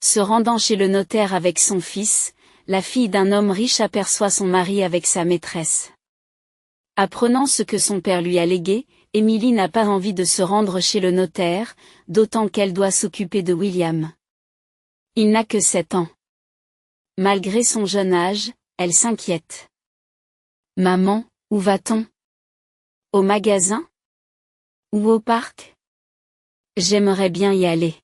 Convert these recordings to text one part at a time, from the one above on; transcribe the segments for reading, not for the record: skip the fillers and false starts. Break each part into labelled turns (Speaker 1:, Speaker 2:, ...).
Speaker 1: Se rendant chez le notaire avec son fils, la fille d'un homme riche aperçoit son mari avec sa maîtresse. Apprenant ce que son père lui a légué, Emily n'a pas envie de se rendre chez le notaire, d'autant qu'elle doit s'occuper de William. Il n'a que 7 ans. Malgré son jeune âge, elle s'inquiète. « Maman, où va-t-on ? Au magasin ? Ou au parc ? J'aimerais bien y aller.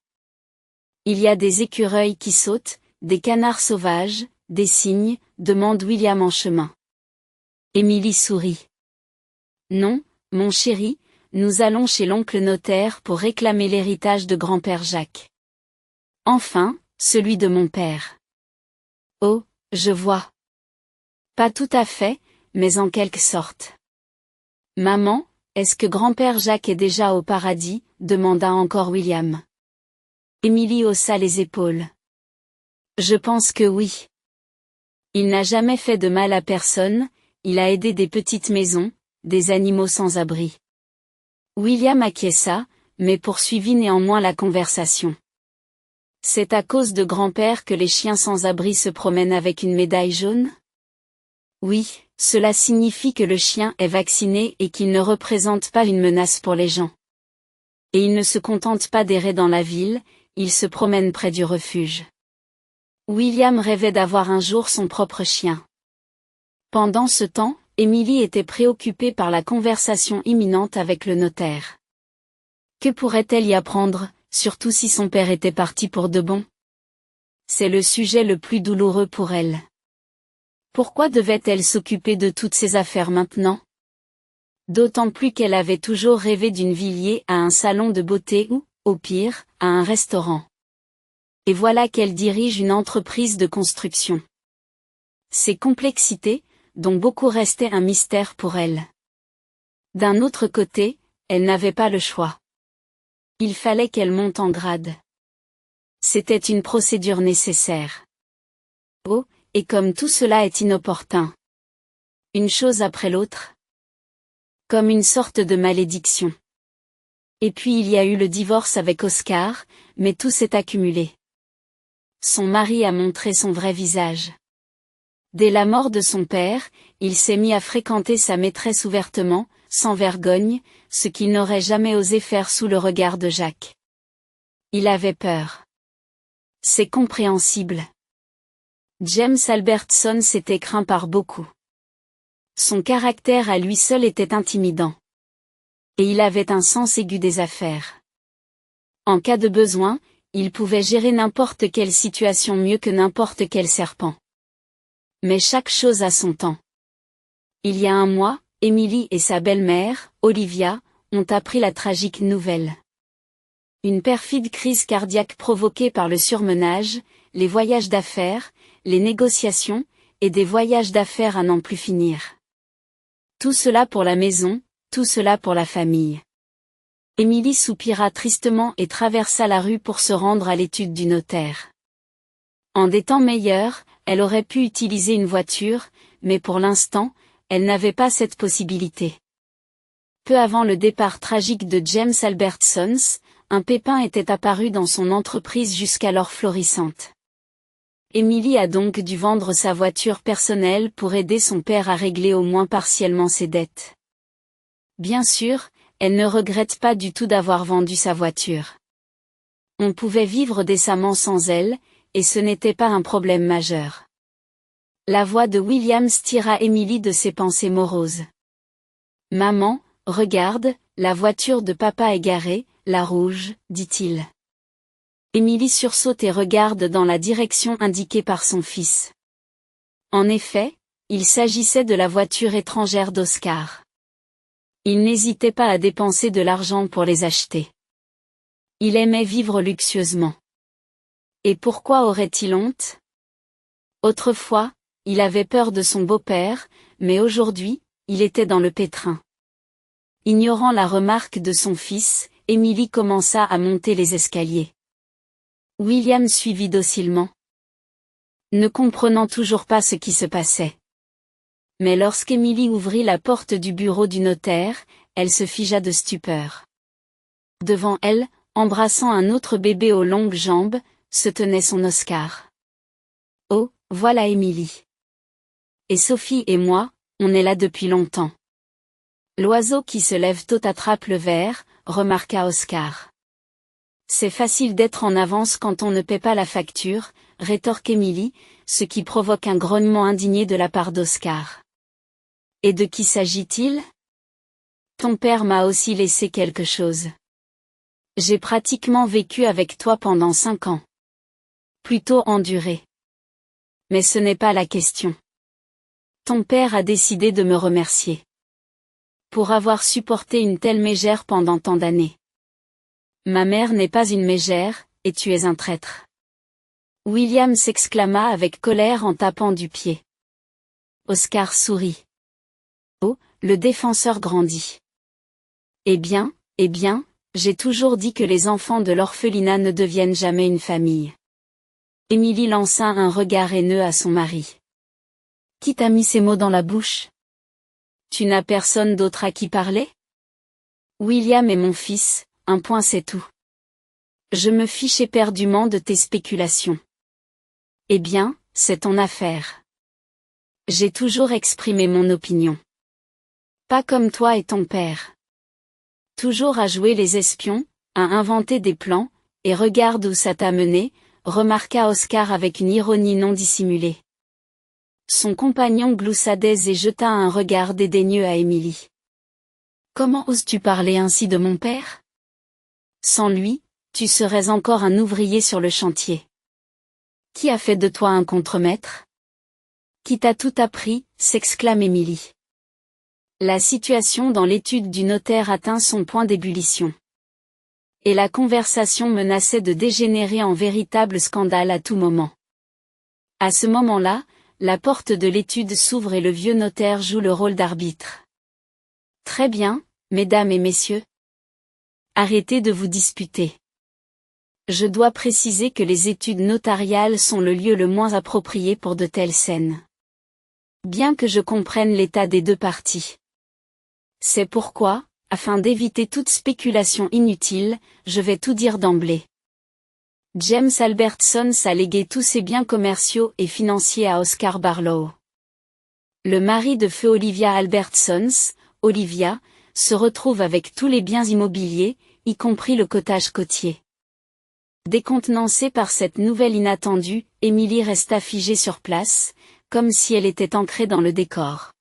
Speaker 1: Il y a des écureuils qui sautent, des canards sauvages, des cygnes, demande William en chemin. Emily sourit. Non, mon chéri, nous allons chez l'oncle notaire pour réclamer l'héritage de grand-père Jacques. Enfin, celui de mon père. Oh, je vois. Pas tout à fait, mais en quelque sorte. Maman, est-ce que grand-père Jacques est déjà au paradis ? Demanda encore William. Emily haussa les épaules. Je pense que oui. Il n'a jamais fait de mal à personne, il a aidé des petites maisons, des animaux sans abri. William acquiesça, mais poursuivit néanmoins la conversation. C'est à cause de grand-père que les chiens sans abri se promènent avec une médaille jaune ? Oui, cela signifie que le chien est vacciné et qu'il ne représente pas une menace pour les gens. Et il ne se contente pas d'errer dans la ville, il se promène près du refuge. William rêvait d'avoir un jour son propre chien. Pendant ce temps, Emily était préoccupée par la conversation imminente avec le notaire. Que pourrait-elle y apprendre, surtout si son père était parti pour de bon ? C'est le sujet le plus douloureux pour elle. Pourquoi devait-elle s'occuper de toutes ces affaires maintenant ? D'autant plus qu'elle avait toujours rêvé d'une vie liée à un salon de beauté ou, au pire, à un restaurant. Et voilà qu'elle dirige une entreprise de construction. Ces complexités, dont beaucoup restaient un mystère pour elle. D'un autre côté, elle n'avait pas le choix. Il fallait qu'elle monte en grade. C'était une procédure nécessaire. Oh, et comme tout cela est inopportun. Une chose après l'autre. Comme une sorte de malédiction. Et puis il y a eu le divorce avec Oscar, mais tout s'est accumulé. Son mari a montré son vrai visage. Dès la mort de son père, il s'est mis à fréquenter sa maîtresse ouvertement, sans vergogne, ce qu'il n'aurait jamais osé faire sous le regard de Jacques. Il avait peur. C'est compréhensible. James Albertson s'était craint par beaucoup. Son caractère à lui seul était intimidant. Et il avait un sens aigu des affaires. En cas de besoin, il pouvait gérer n'importe quelle situation mieux que n'importe quel serpent. Mais chaque chose a son temps. Il y a un mois, Emily et sa belle-mère, Olivia, ont appris la tragique nouvelle. Une perfide crise cardiaque provoquée par le surmenage, les voyages d'affaires, les négociations, et des voyages d'affaires à n'en plus finir. Tout cela pour la maison, tout cela pour la famille. Emily soupira tristement et traversa la rue pour se rendre à l'étude du notaire. En des temps meilleurs, elle aurait pu utiliser une voiture, mais pour l'instant, elle n'avait pas cette possibilité. Peu avant le départ tragique de James Albertsons, un pépin était apparu dans son entreprise jusqu'alors florissante. Emily a donc dû vendre sa voiture personnelle pour aider son père à régler au moins partiellement ses dettes. Bien sûr, elle ne regrette pas du tout d'avoir vendu sa voiture. On pouvait vivre décemment sans elle, et ce n'était pas un problème majeur. La voix de Williams tira Emily de ses pensées moroses. « Maman, regarde, la voiture de papa est garée, la rouge, dit-il. » Emily sursaute et regarde dans la direction indiquée par son fils. En effet, il s'agissait de la voiture étrangère d'Oscar. Il n'hésitait pas à dépenser de l'argent pour les acheter. Il aimait vivre luxueusement. Et pourquoi aurait-il honte ? Autrefois, il avait peur de son beau-père, mais aujourd'hui, il était dans le pétrin. Ignorant la remarque de son fils, Emily commença à monter les escaliers. William suivit docilement, ne comprenant toujours pas ce qui se passait. Mais lorsqu'Emily ouvrit la porte du bureau du notaire, elle se figea de stupeur. Devant elle, embrassant un autre bébé aux longues jambes, se tenait son Oscar. Oh, voilà Émilie. Et Sophie et moi, on est là depuis longtemps. L'oiseau qui se lève tôt attrape le verre, remarqua Oscar. C'est facile d'être en avance quand on ne paie pas la facture, rétorque Émilie, ce qui provoque un grognement indigné de la part d'Oscar. Et de qui s'agit-il? Ton père m'a aussi laissé quelque chose. J'ai pratiquement vécu avec toi pendant 5 ans. Plutôt enduré. Mais ce n'est pas la question. Ton père a décidé de me remercier. Pour avoir supporté une telle mégère pendant tant d'années. Ma mère n'est pas une mégère, et tu es un traître. William s'exclama avec colère en tapant du pied. Oscar sourit. Oh, le défenseur grandit. Eh bien, j'ai toujours dit que les enfants de l'orphelinat ne deviennent jamais une famille. Émilie lança un regard haineux à son mari. Qui t'a mis ces mots dans la bouche? Tu n'as personne d'autre à qui parler? William est mon fils, un point c'est tout. Je me fiche éperdument de tes spéculations. Eh bien, c'est ton affaire. J'ai toujours exprimé mon opinion. Pas comme toi et ton père. Toujours à jouer les espions, à inventer des plans, et regarde où ça t'a mené, remarqua Oscar avec une ironie non dissimulée. Son compagnon gloussa d'aise et jeta un regard dédaigneux à Émilie. Comment oses-tu parler ainsi de mon père? Sans lui, tu serais encore un ouvrier sur le chantier. Qui a fait de toi un contremaître? Qui t'a tout appris, s'exclame Émilie. La situation dans l'étude du notaire atteint son point d'ébullition. Et la conversation menaçait de dégénérer en véritable scandale à tout moment. À ce moment-là, la porte de l'étude s'ouvre et le vieux notaire joue le rôle d'arbitre. Très bien, mesdames et messieurs. Arrêtez de vous disputer. Je dois préciser que les études notariales sont le lieu le moins approprié pour de telles scènes. Bien que je comprenne l'état des deux parties. C'est pourquoi, afin d'éviter toute spéculation inutile, je vais tout dire d'emblée. James Albertson a légué tous ses biens commerciaux et financiers à Oscar Barlow. Le mari de feu Olivia Albertson, Olivia, se retrouve avec tous les biens immobiliers, y compris le cottage côtier. Décontenancée par cette nouvelle inattendue, Émilie resta figée sur place, comme si elle était ancrée dans le décor.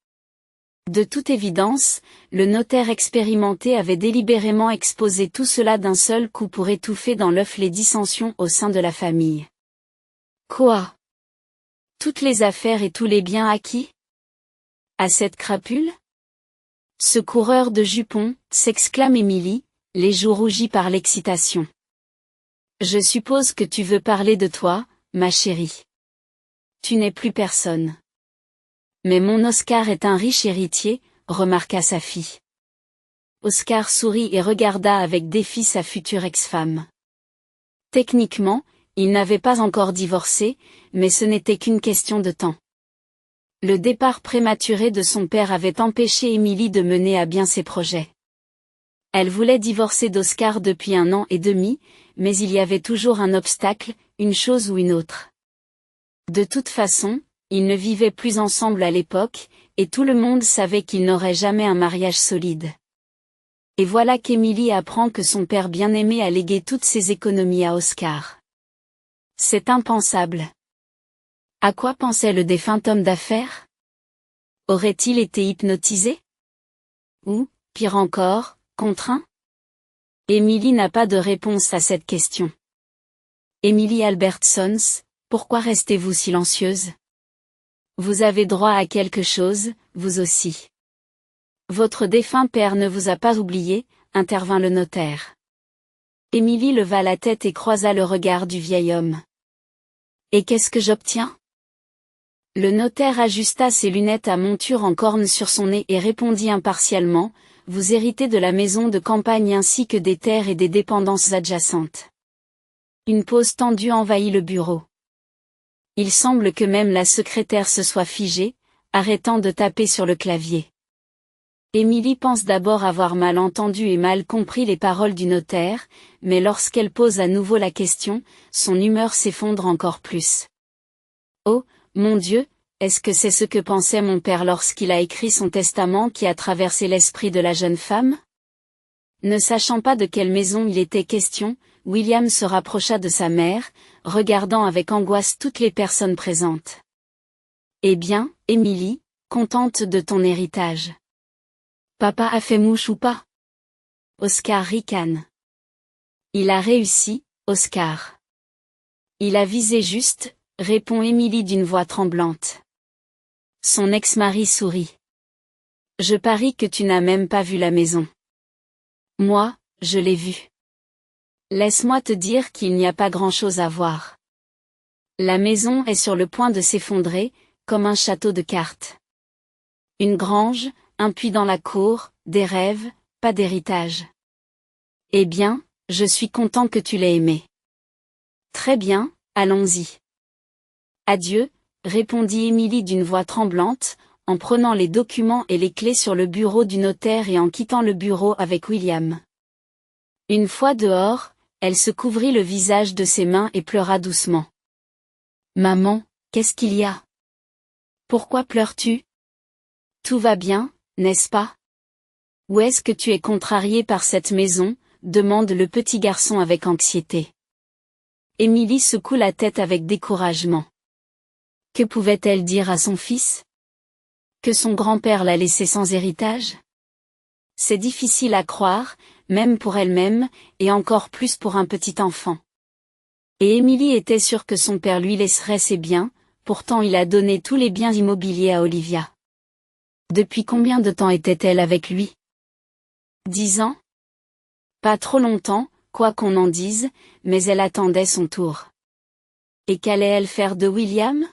Speaker 1: De toute évidence, le notaire expérimenté avait délibérément exposé tout cela d'un seul coup pour étouffer dans l'œuf les dissensions au sein de la famille. Quoi? Toutes les affaires et tous les biens acquis? À cette crapule? Ce coureur de jupons, s'exclame Émilie, les joues rougies par l'excitation. Je suppose que tu veux parler de toi, ma chérie. Tu n'es plus personne. Mais mon Oscar est un riche héritier, remarqua sa fille. Oscar sourit et regarda avec défi sa future ex-femme. Techniquement, il n'avait pas encore divorcé, mais ce n'était qu'une question de temps. Le départ prématuré de son père avait empêché Émilie de mener à bien ses projets. Elle voulait divorcer d'Oscar depuis 1 an et demi, mais il y avait toujours un obstacle, une chose ou une autre. De toute façon, ils ne vivaient plus ensemble à l'époque, et tout le monde savait qu'ils n'auraient jamais un mariage solide. Et voilà qu'Émilie apprend que son père bien-aimé a légué toutes ses économies à Oscar. C'est impensable. À quoi pensait le défunt homme d'affaires? Aurait-il été hypnotisé? Ou, pire encore, contraint? Émilie n'a pas de réponse à cette question. Émilie Albertson, pourquoi restez-vous silencieuse? Vous avez droit à quelque chose, vous aussi. Votre défunt père ne vous a pas oublié, intervint le notaire. Émilie leva la tête et croisa le regard du vieil homme. Et qu'est-ce que j'obtiens? Le notaire ajusta ses lunettes à monture en corne sur son nez et répondit impartialement, vous héritez de la maison de campagne ainsi que des terres et des dépendances adjacentes. Une pause tendue envahit le bureau. Il semble que même la secrétaire se soit figée, arrêtant de taper sur le clavier. Émilie pense d'abord avoir mal entendu et mal compris les paroles du notaire, mais lorsqu'elle pose à nouveau la question, son humeur s'effondre encore plus. Oh, mon Dieu, est-ce que c'est ce que pensait mon père lorsqu'il a écrit son testament qui a traversé l'esprit de la jeune femme? Ne sachant pas de quelle maison il était question, William se rapprocha de sa mère, regardant avec angoisse toutes les personnes présentes. Eh bien, Émilie, contente de ton héritage. Papa a fait mouche ou pas? Oscar ricane. Il a réussi, Oscar. Il a visé juste, répond Émilie d'une voix tremblante. Son ex-mari sourit. Je parie que tu n'as même pas vu la maison. Moi, je l'ai vue. Laisse-moi te dire qu'il n'y a pas grand-chose à voir. La maison est sur le point de s'effondrer, comme un château de cartes. Une grange, un puits dans la cour, des rêves, pas d'héritage. Eh bien, je suis content que tu l'aies aimé. Très bien, allons-y. Adieu, répondit Émilie d'une voix tremblante, en prenant les documents et les clés sur le bureau du notaire et en quittant le bureau avec William. Une fois dehors, elle se couvrit le visage de ses mains et pleura doucement. Maman, qu'est-ce qu'il y a? Pourquoi pleures-tu? Tout va bien, n'est-ce pas? Ou est-ce que tu es contrariée par cette maison? Demande le petit garçon avec anxiété. Émilie secoue la tête avec découragement. Que pouvait-elle dire à son fils? Que son grand-père l'a laissé sans héritage? C'est difficile à croire, même pour elle-même, et encore plus pour un petit enfant. Et Émilie était sûre que son père lui laisserait ses biens, pourtant il a donné tous les biens immobiliers à Olivia. Depuis combien de temps était-elle avec lui? 10 ans? Pas trop longtemps, quoi qu'on en dise, mais elle attendait son tour. Et qu'allait-elle faire de William?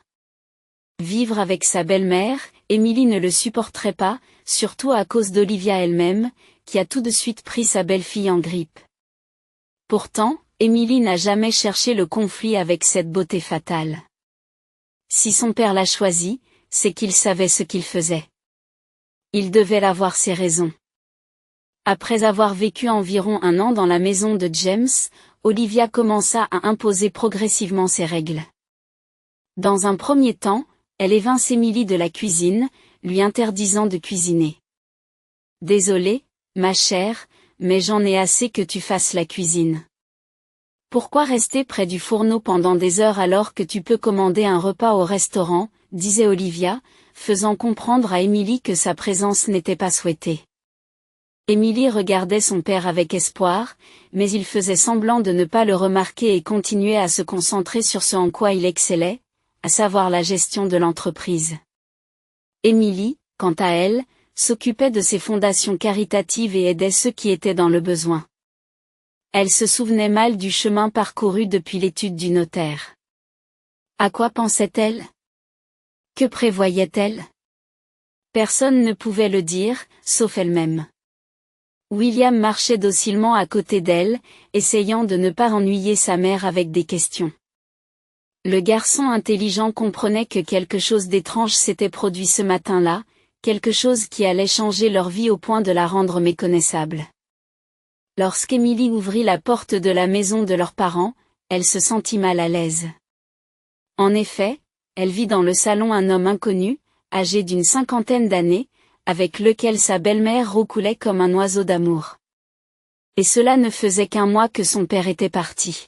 Speaker 1: Vivre avec sa belle-mère, Émilie ne le supporterait pas, surtout à cause d'Olivia elle-même, qui a tout de suite pris sa belle-fille en grippe. Pourtant, Émilie n'a jamais cherché le conflit avec cette beauté fatale. Si son père l'a choisi, c'est qu'il savait ce qu'il faisait. Il devait avoir ses raisons. Après avoir vécu environ 1 an dans la maison de James, Olivia commença à imposer progressivement ses règles. Dans un premier temps, elle évince Émilie de la cuisine, lui interdisant de cuisiner. Désolée, ma chère, mais j'en ai assez que tu fasses la cuisine. Pourquoi rester près du fourneau pendant des heures alors que tu peux commander un repas au restaurant, disait Olivia, faisant comprendre à Émilie que sa présence n'était pas souhaitée. Émilie regardait son père avec espoir, mais il faisait semblant de ne pas le remarquer et continuait à se concentrer sur ce en quoi il excellait, à savoir la gestion de l'entreprise. Émilie, quant à elle, s'occupait de ses fondations caritatives et aidait ceux qui étaient dans le besoin. Elle se souvenait mal du chemin parcouru depuis l'étude du notaire. À quoi pensait-elle? Que prévoyait-elle? Personne ne pouvait le dire, sauf elle-même. William marchait docilement à côté d'elle, essayant de ne pas ennuyer sa mère avec des questions. Le garçon intelligent comprenait que quelque chose d'étrange s'était produit ce matin-là, quelque chose qui allait changer leur vie au point de la rendre méconnaissable. Lorsqu'Émilie ouvrit la porte de la maison de leurs parents, elle se sentit mal à l'aise. En effet, elle vit dans le salon un homme inconnu, âgé d'une 50aine d'années, avec lequel sa belle-mère roucoulait comme un oiseau d'amour. Et cela ne faisait qu'1 mois que son père était parti.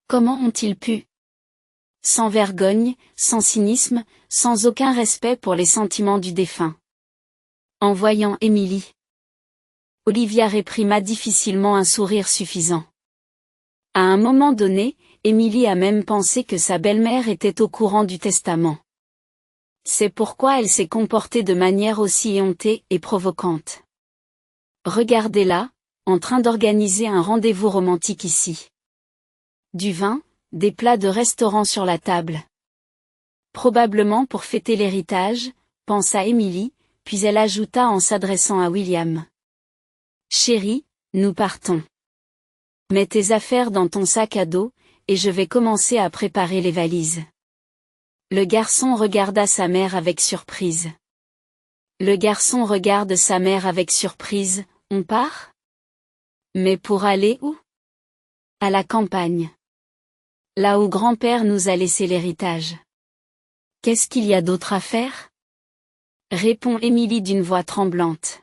Speaker 1: Comment ont-ils pu? Sans vergogne, sans cynisme, sans aucun respect pour les sentiments du défunt. En voyant Émilie, Olivia réprima difficilement un sourire suffisant. À un moment donné, Émilie a même pensé que sa belle-mère était au courant du testament. C'est pourquoi elle s'est comportée de manière aussi éhontée et provocante. Regardez-la, en train d'organiser un rendez-vous romantique ici. Du vin, des plats de restaurant sur la table. Probablement pour fêter l'héritage, pensa Émilie, puis elle ajouta en s'adressant à William. Chérie, nous partons. Mets tes affaires dans ton sac à dos, et je vais commencer à préparer les valises. Le garçon regarda sa mère avec surprise. Le garçon regarde sa mère avec surprise. On part? Mais pour aller où? À la campagne. Là où grand-père nous a laissé l'héritage. Qu'est-ce qu'il y a d'autre à faire? Répond Émilie d'une voix tremblante.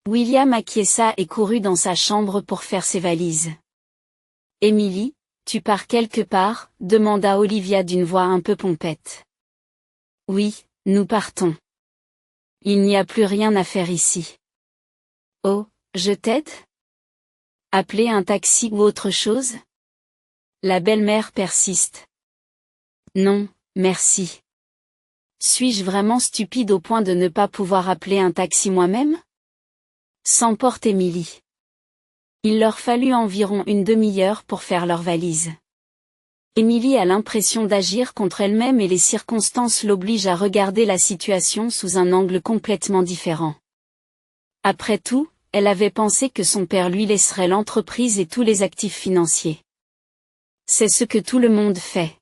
Speaker 1: William acquiesça et courut dans sa chambre pour faire ses valises. Émilie, tu pars quelque part? Demanda Olivia d'une voix un peu pompette. Oui, nous partons. Il n'y a plus rien à faire ici. Oh, je t'aide? Appeler un taxi ou autre chose? La belle-mère persiste. Non, merci. Suis-je vraiment stupide au point de ne pas pouvoir appeler un taxi moi-même? S'emporte Émilie. Il leur fallut environ une demi-heure pour faire leurs valises. Émilie a l'impression d'agir contre elle-même et les circonstances l'obligent à regarder la situation sous un angle complètement différent. Après tout, elle avait pensé que son père lui laisserait l'entreprise et tous les actifs financiers. C'est ce que tout le monde fait.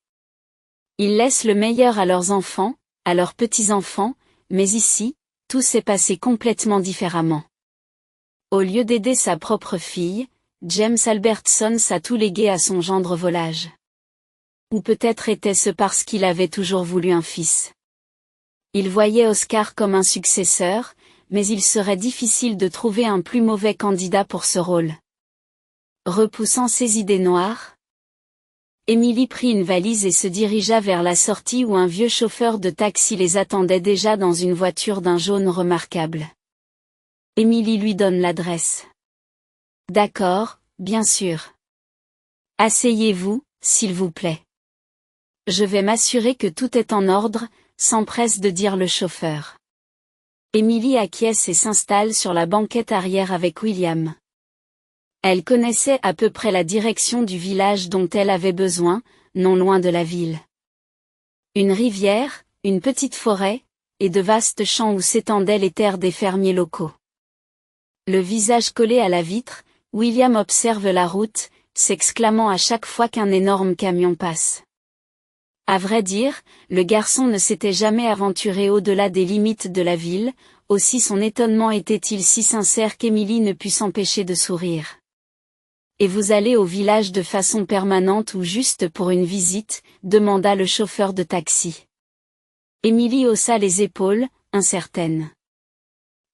Speaker 1: Ils laissent le meilleur à leurs enfants, à leurs petits-enfants, mais ici, tout s'est passé complètement différemment. Au lieu d'aider sa propre fille, James Albertson a tout légué à son gendre volage. Ou peut-être était-ce parce qu'il avait toujours voulu un fils. Il voyait Oscar comme un successeur, mais il serait difficile de trouver un plus mauvais candidat pour ce rôle. Repoussant ses idées noires, Émilie prit une valise et se dirigea vers la sortie où un vieux chauffeur de taxi les attendait déjà dans une voiture d'un jaune remarquable. Émilie lui donne l'adresse. D'accord, bien sûr. Asseyez-vous, s'il vous plaît. Je vais m'assurer que tout est en ordre, s'empresse de dire le chauffeur. Émilie acquiesce et s'installe sur la banquette arrière avec William. Elle connaissait à peu près la direction du village dont elle avait besoin, non loin de la ville. Une rivière, une petite forêt, et de vastes champs où s'étendaient les terres des fermiers locaux. Le visage collé à la vitre, William observe la route, s'exclamant à chaque fois qu'un énorme camion passe. À vrai dire, le garçon ne s'était jamais aventuré au-delà des limites de la ville, aussi son étonnement était-il si sincère qu'Émilie ne put s'empêcher de sourire. Et vous allez au village de façon permanente ou juste pour une visite? Demanda le chauffeur de taxi. Émilie haussa les épaules, incertaine.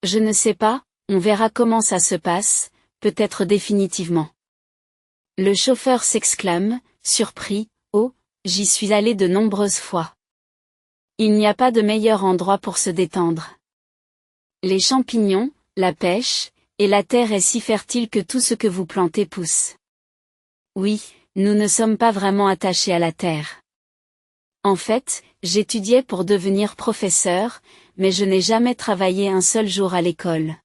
Speaker 1: Je ne sais pas, on verra comment ça se passe, peut-être définitivement. Le chauffeur s'exclame, surpris, oh, j'y suis allé de nombreuses fois. Il n'y a pas de meilleur endroit pour se détendre. Les champignons, la pêche, et la terre est si fertile que tout ce que vous plantez pousse. Oui, nous ne sommes pas vraiment attachés à la terre. En fait, j'étudiais pour devenir professeur, mais je n'ai jamais travaillé un seul jour à l'école.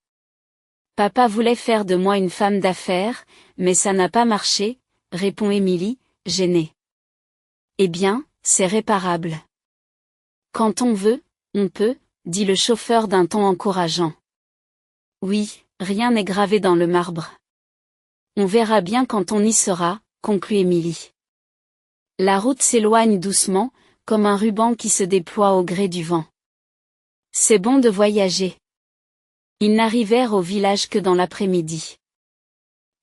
Speaker 1: Papa voulait faire de moi une femme d'affaires, mais ça n'a pas marché, répond Émilie, gênée. Eh bien, c'est réparable. Quand on veut, on peut, dit le chauffeur d'un ton encourageant. Oui, rien n'est gravé dans le marbre. On verra bien quand on y sera, conclut Émilie. La route s'éloigne doucement, comme un ruban qui se déploie au gré du vent. C'est bon de voyager. Ils n'arrivèrent au village que dans l'après-midi.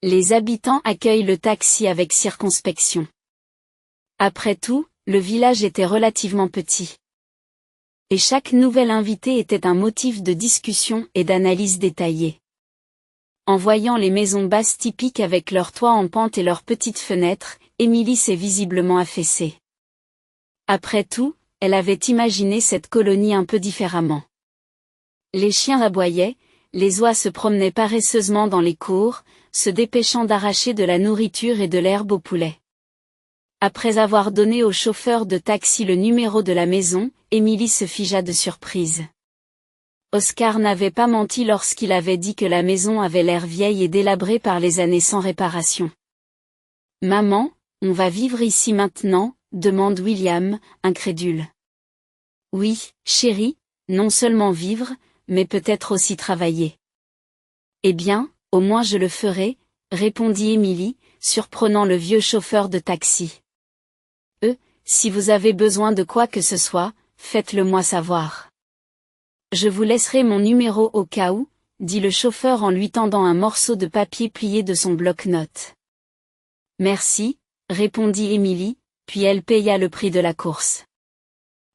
Speaker 1: Les habitants accueillent le taxi avec circonspection. Après tout, le village était relativement petit. Et chaque nouvel invité était un motif de discussion et d'analyse détaillée. En voyant les maisons basses typiques avec leurs toits en pente et leurs petites fenêtres, Émilie s'est visiblement affaissée. Après tout, elle avait imaginé cette colonie un peu différemment. Les chiens aboyaient, les oies se promenaient paresseusement dans les cours, se dépêchant d'arracher de la nourriture et de l'herbe aux poulets. Après avoir donné au chauffeur de taxi le numéro de la maison, Émilie se figea de surprise. Oscar n'avait pas menti lorsqu'il avait dit que la maison avait l'air vieille et délabrée par les années sans réparation. « Maman, on va vivre ici maintenant ?» demande William, incrédule. « Oui, chérie, non seulement vivre, mais peut-être aussi travailler. »« Eh bien, au moins je le ferai, » répondit Émilie, surprenant le vieux chauffeur de taxi. « Si vous avez besoin de quoi que ce soit, faites-le moi savoir. » Je vous laisserai mon numéro au cas où, dit le chauffeur en lui tendant un morceau de papier plié de son bloc-notes. Merci, répondit Émilie, puis elle paya le prix de la course.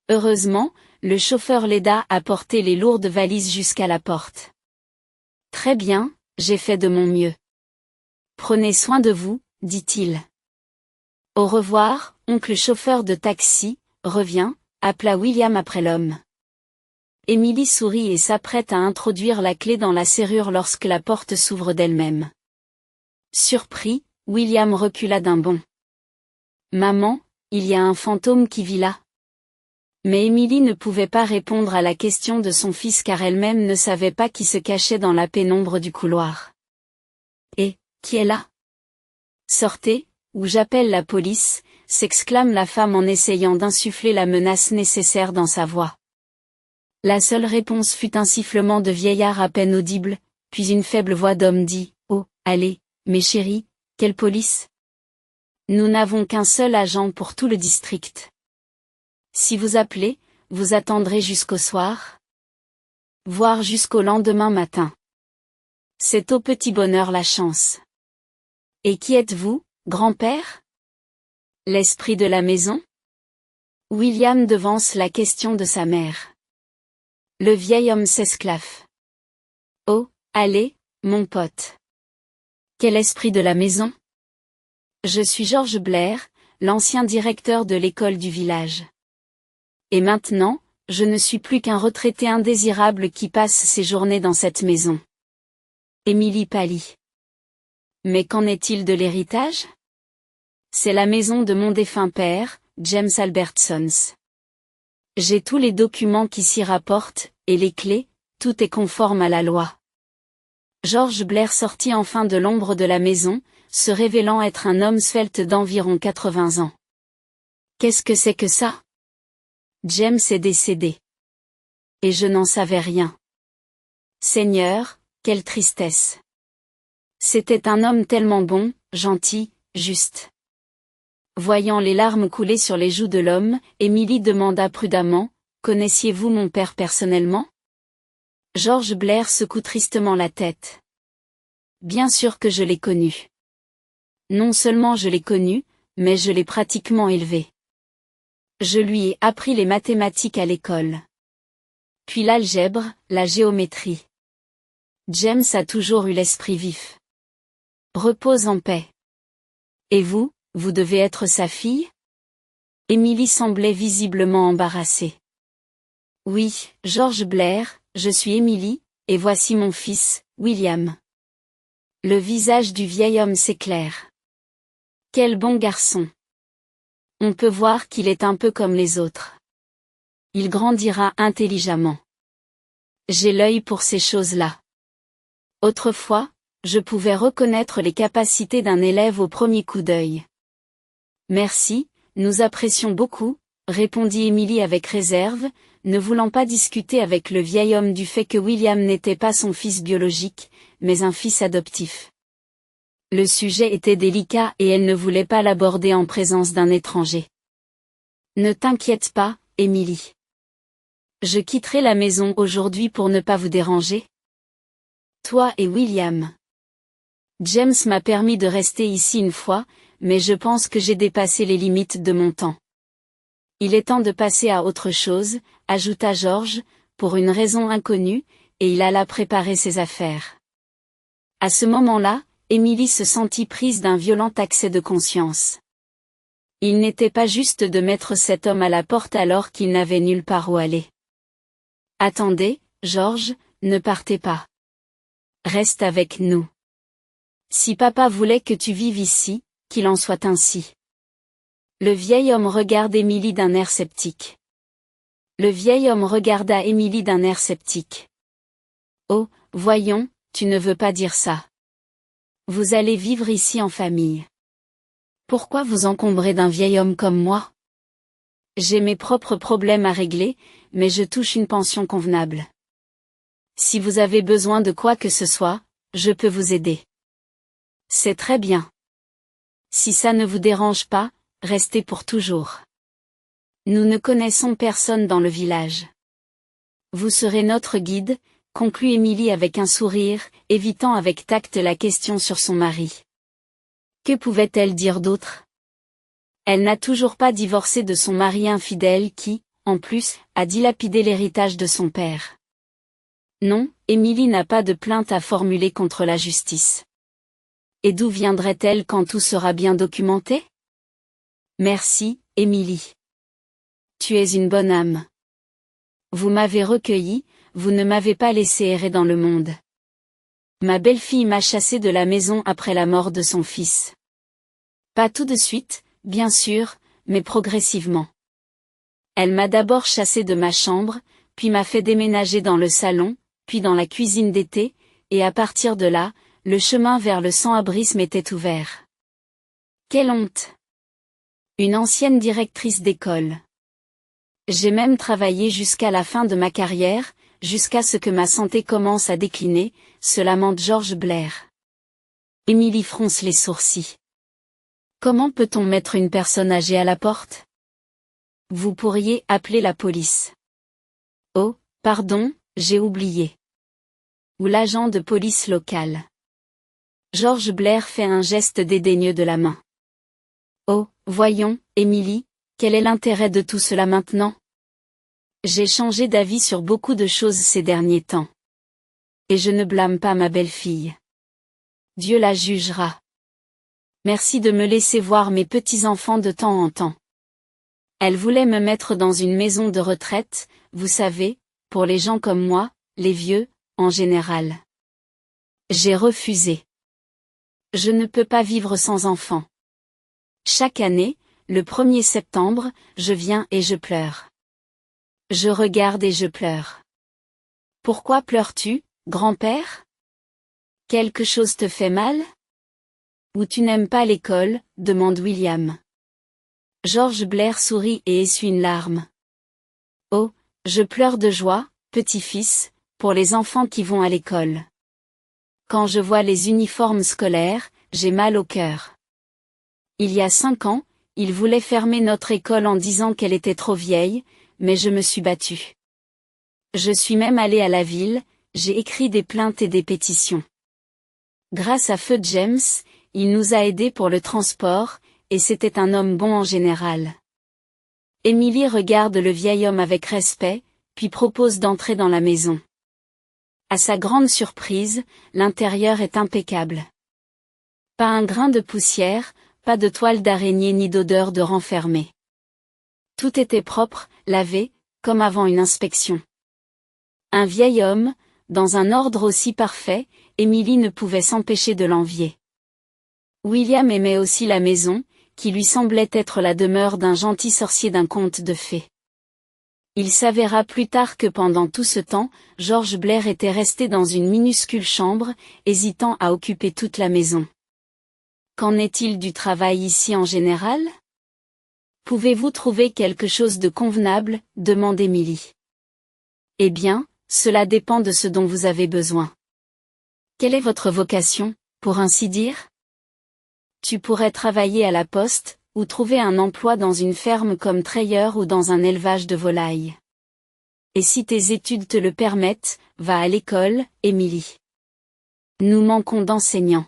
Speaker 1: Heureusement, le chauffeur l'aida à porter les lourdes valises jusqu'à la porte. Très bien, j'ai fait de mon mieux. Prenez soin de vous, dit-il. Au revoir, oncle chauffeur de taxi, reviens, appela William après l'homme. Émilie sourit et s'apprête à introduire la clé dans la serrure lorsque la porte s'ouvre d'elle-même. Surpris, William recula d'un bond. Maman, il y a un fantôme qui vit là. Mais Émilie ne pouvait pas répondre à la question de son fils car elle-même ne savait pas qui se cachait dans la pénombre du couloir. Et, qui est là? Sortez, ou j'appelle la police, s'exclame la femme en essayant d'insuffler la menace nécessaire dans sa voix. La seule réponse fut un sifflement de vieillard à peine audible, puis une faible voix d'homme dit, « Oh, allez, mes chéris, quelle police? Nous n'avons qu'un seul agent pour tout le district. Si vous appelez, vous attendrez jusqu'au soir? Voire jusqu'au lendemain matin. C'est au petit bonheur la chance. Et qui êtes-vous, grand-père? L'esprit de la maison? William devance la question de sa mère. Le vieil homme s'esclaffe. Oh, allez, mon pote. Quel esprit de la maison? Je suis George Blair, l'ancien directeur de l'école du village. Et maintenant, je ne suis plus qu'un retraité indésirable qui passe ses journées dans cette maison. Émilie pâlit. Mais qu'en est-il de l'héritage? C'est la maison de mon défunt père, James Albertsons. J'ai tous les documents qui s'y rapportent, et les clés, tout est conforme à la loi. George Blair sortit enfin de l'ombre de la maison, se révélant être un homme svelte d'environ 80 ans. Qu'est-ce que c'est que ça? James est décédé. Et je n'en savais rien. Seigneur, quelle tristesse. C'était un homme tellement bon, gentil, juste. Voyant les larmes couler sur les joues de l'homme, Émilie demanda prudemment, « Connaissiez-vous mon père personnellement ?» George Blair secoue tristement la tête. Bien sûr que je l'ai connu. Non seulement je l'ai connu, mais je l'ai pratiquement élevé. Je lui ai appris les mathématiques à l'école. Puis l'algèbre, la géométrie. James a toujours eu l'esprit vif. Repose en paix. Et vous, vous devez être sa fille? Émilie semblait visiblement embarrassée. Oui, George Blair, je suis Émilie, et voici mon fils, William. Le visage du vieil homme s'éclaire. Quel bon garçon. On peut voir qu'il est un peu comme les autres. Il grandira intelligemment. J'ai l'œil pour ces choses-là. Autrefois, je pouvais reconnaître les capacités d'un élève au premier coup d'œil. Merci, nous apprécions beaucoup, répondit Émilie avec réserve, ne voulant pas discuter avec le vieil homme du fait que William n'était pas son fils biologique, mais un fils adoptif. Le sujet était délicat et elle ne voulait pas l'aborder en présence d'un étranger. Ne t'inquiète pas, Émilie. Je quitterai la maison aujourd'hui pour ne pas vous déranger. Toi et William. James m'a permis de rester ici une fois, mais je pense que j'ai dépassé les limites de mon temps. Il est temps de passer à autre chose, ajouta George, pour une raison inconnue, et il alla préparer ses affaires. À ce moment-là, Émilie se sentit prise d'un violent accès de conscience. Il n'était pas juste de mettre cet homme à la porte alors qu'il n'avait nulle part où aller. Attendez, George, ne partez pas. Reste avec nous. Si papa voulait que tu vives ici, qu'il en soit ainsi. Le vieil homme regarda Émilie d'un air sceptique. Oh, voyons, tu ne veux pas dire ça. Vous allez vivre ici en famille. Pourquoi vous encombrer d'un vieil homme comme moi? J'ai mes propres problèmes à régler, mais je touche une pension convenable. Si vous avez besoin de quoi que ce soit, je peux vous aider. C'est très bien. Si ça ne vous dérange pas, restez pour toujours. Nous ne connaissons personne dans le village. Vous serez notre guide, conclut Émilie avec un sourire, évitant avec tact la question sur son mari. Que pouvait-elle dire d'autre? Elle n'a toujours pas divorcé de son mari infidèle qui, en plus, a dilapidé l'héritage de son père. Non, Émilie n'a pas de plainte à formuler contre la justice. Et d'où viendrait-elle quand tout sera bien documenté? Merci, Émilie. Tu es une bonne âme. Vous m'avez recueillie, vous ne m'avez pas laissé errer dans le monde. Ma belle-fille m'a chassée de la maison après la mort de son fils. Pas tout de suite, bien sûr, mais progressivement. Elle m'a d'abord chassée de ma chambre, puis m'a fait déménager dans le salon, puis dans la cuisine d'été, et à partir de là, le chemin vers le sans-abrisme était ouvert. Quelle honte! Une ancienne directrice d'école. J'ai même travaillé jusqu'à la fin de ma carrière, jusqu'à ce que ma santé commence à décliner, se lamente George Blair. Émilie fronce les sourcils. Comment peut-on mettre une personne âgée à la porte? Vous pourriez appeler la police. Oh, pardon, j'ai oublié. Ou l'agent de police local. George Blair fait un geste dédaigneux de la main. Oh, voyons, Émilie, quel est l'intérêt de tout cela maintenant? J'ai changé d'avis sur beaucoup de choses ces derniers temps. Et je ne blâme pas ma belle-fille. Dieu la jugera. Merci de me laisser voir mes petits-enfants de temps en temps. Elle voulait me mettre dans une maison de retraite, vous savez, pour les gens comme moi, les vieux, en général. J'ai refusé. Je ne peux pas vivre sans enfants. Chaque année, le 1er septembre, je viens et je pleure. Je regarde et je pleure. Pourquoi pleures-tu, grand-père? Quelque chose te fait mal? Ou tu n'aimes pas l'école, demande William. George Blair sourit et essuie une larme. Oh, je pleure de joie, petit-fils, pour les enfants qui vont à l'école. Quand je vois les uniformes scolaires, j'ai mal au cœur. Il y a 5 ans, ils voulaient fermer notre école en disant qu'elle était trop vieille, mais je me suis battue. Je suis même allée à la ville, j'ai écrit des plaintes et des pétitions. Grâce à Feu James, il nous a aidés pour le transport, et c'était un homme bon en général. Émilie regarde le vieil homme avec respect, puis propose d'entrer dans la maison. À sa grande surprise, l'intérieur est impeccable. Pas un grain de poussière, pas de toile d'araignée ni d'odeur de renfermé. Tout était propre, lavé, comme avant une inspection. Un vieil homme, dans un ordre aussi parfait, Émilie ne pouvait s'empêcher de l'envier. William aimait aussi la maison, qui lui semblait être la demeure d'un gentil sorcier d'un conte de fées. Il s'avéra plus tard que pendant tout ce temps, George Blair était resté dans une minuscule chambre, hésitant à occuper toute la maison. Qu'en est-il du travail ici en général? Pouvez-vous trouver quelque chose de convenable, demande Émilie. Eh bien, cela dépend de ce dont vous avez besoin. Quelle est votre vocation, pour ainsi dire? Tu pourrais travailler à la poste, ou trouver un emploi dans une ferme comme treilleur ou dans un élevage de volailles. Et si tes études te le permettent, va à l'école, Émilie. Nous manquons d'enseignants.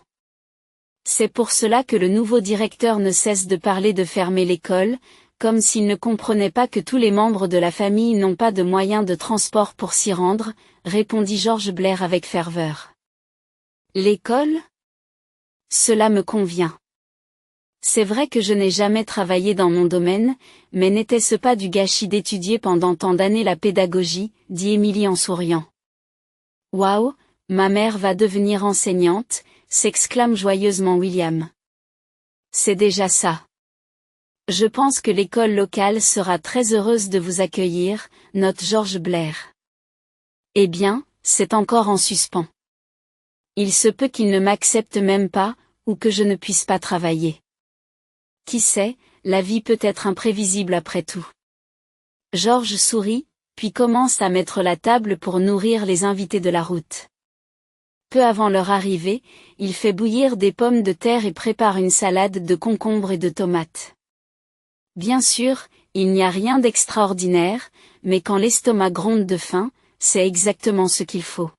Speaker 1: C'est pour cela que le nouveau directeur ne cesse de parler de fermer l'école, comme s'il ne comprenait pas que tous les membres de la famille n'ont pas de moyens de transport pour s'y rendre, répondit George Blair avec ferveur. L'école? Cela me convient. C'est vrai que je n'ai jamais travaillé dans mon domaine, mais n'était-ce pas du gâchis d'étudier pendant tant d'années la pédagogie, dit Émilie en souriant. Waouh, ma mère va devenir enseignante, s'exclame joyeusement William. C'est déjà ça. Je pense que l'école locale sera très heureuse de vous accueillir, note George Blair. Eh bien, c'est encore en suspens. Il se peut qu'il ne m'accepte même pas, ou que je ne puisse pas travailler. Qui sait, la vie peut être imprévisible après tout. George sourit, puis commence à mettre la table pour nourrir les invités de la route. Peu avant leur arrivée, il fait bouillir des pommes de terre et prépare une salade de concombres et de tomates. Bien sûr, il n'y a rien d'extraordinaire, mais quand l'estomac gronde de faim, c'est exactement ce qu'il faut.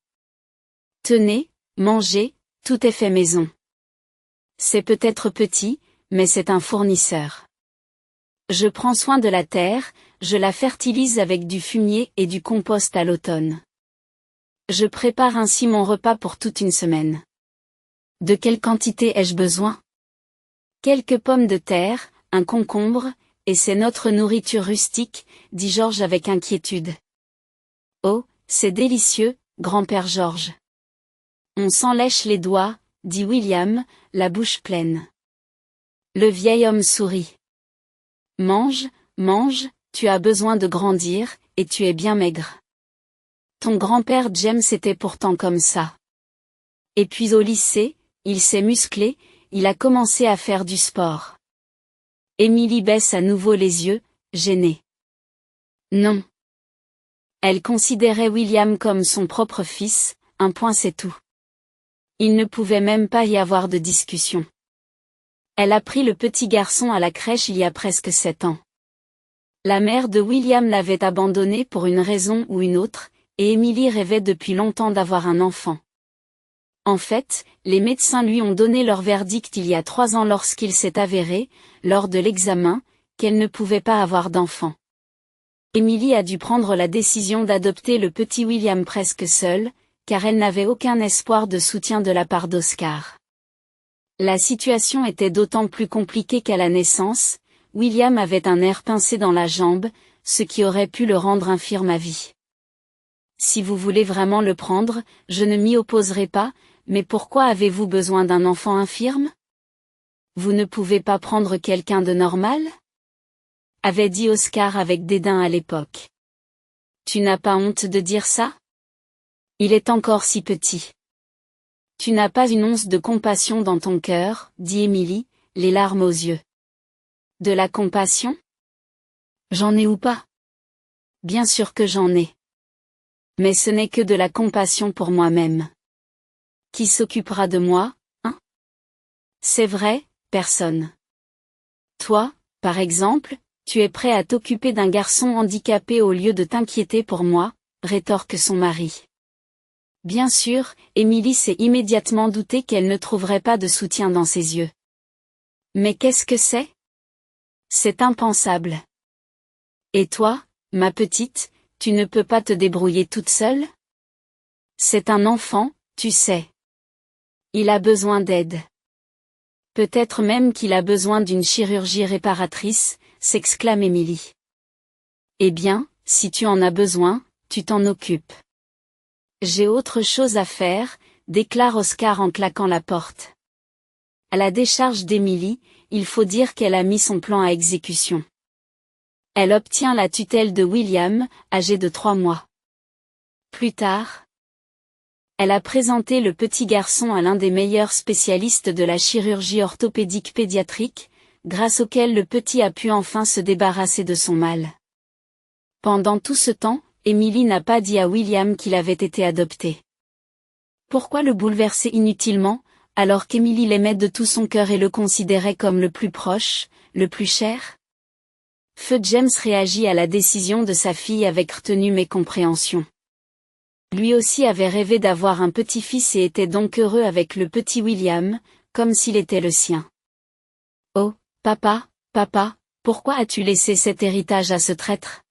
Speaker 1: Tenez, mangez, tout est fait maison. C'est peut-être petit, mais c'est un fournisseur. Je prends soin de la terre, je la fertilise avec du fumier et du compost à l'automne. Je prépare ainsi mon repas pour toute une semaine. De quelle quantité ai-je besoin? Quelques pommes de terre, un concombre, et c'est notre nourriture rustique, dit George avec inquiétude. Oh, c'est délicieux, grand-père George. On s'en lèche les doigts, dit William, la bouche pleine. Le vieil homme sourit. Mange, mange, tu as besoin de grandir, et tu es bien maigre. Ton grand-père James était pourtant comme ça. Et puis au lycée, il s'est musclé, il a commencé à faire du sport. Émilie baisse à nouveau les yeux, gênée. Non. Elle considérait William comme son propre fils, un point c'est tout. Il ne pouvait même pas y avoir de discussion. Elle a pris le petit garçon à la crèche il y a presque 7 ans. La mère de William l'avait abandonné pour une raison ou une autre, et Émilie rêvait depuis longtemps d'avoir un enfant. En fait, les médecins lui ont donné leur verdict il y a 3 ans lorsqu'il s'est avéré, lors de l'examen, qu'elle ne pouvait pas avoir d'enfant. Émilie a dû prendre la décision d'adopter le petit William presque seule, car elle n'avait aucun espoir de soutien de la part d'Oscar. La situation était d'autant plus compliquée qu'à la naissance, William avait un nerf pincé dans la jambe, ce qui aurait pu le rendre infirme à vie. Si vous voulez vraiment le prendre, je ne m'y opposerai pas, mais pourquoi avez-vous besoin d'un enfant infirme? Vous ne pouvez pas prendre quelqu'un de normal? Avait dit Oscar avec dédain à l'époque. Tu n'as pas honte de dire ça? Il est encore si petit. Tu n'as pas une once de compassion dans ton cœur, dit Émilie, les larmes aux yeux. De la compassion? J'en ai ou pas? Bien sûr que j'en ai. Mais ce n'est que de la compassion pour moi-même. Qui s'occupera de moi, hein? C'est vrai, personne. Toi, par exemple, tu es prêt à t'occuper d'un garçon handicapé au lieu de t'inquiéter pour moi, rétorque son mari. Bien sûr, Émilie s'est immédiatement doutée qu'elle ne trouverait pas de soutien dans ses yeux. Mais qu'est-ce que c'est? C'est impensable. Et toi, ma petite, tu ne peux pas te débrouiller toute seule? C'est un enfant, tu sais. Il a besoin d'aide. Peut-être même qu'il a besoin d'une chirurgie réparatrice, s'exclame Émilie. Eh bien, si tu en as besoin, tu t'en occupes. J'ai autre chose à faire, déclare Oscar en claquant la porte. À la décharge d'Émilie, il faut dire qu'elle a mis son plan à exécution. Elle obtient la tutelle de William, âgé de 3 mois. Plus tard, elle a présenté le petit garçon à l'un des meilleurs spécialistes de la chirurgie orthopédique pédiatrique, grâce auquel le petit a pu enfin se débarrasser de son mal. Pendant tout ce temps, Émilie n'a pas dit à William qu'il avait été adopté. Pourquoi le bouleverser inutilement, alors qu'Émilie l'aimait de tout son cœur et le considérait comme le plus proche, le plus cher? Feu James réagit à la décision de sa fille avec retenue mais compréhension. Lui aussi avait rêvé d'avoir un petit-fils et était donc heureux avec le petit William, comme s'il était le sien. Oh, papa, pourquoi as-tu laissé cet héritage à ce traître?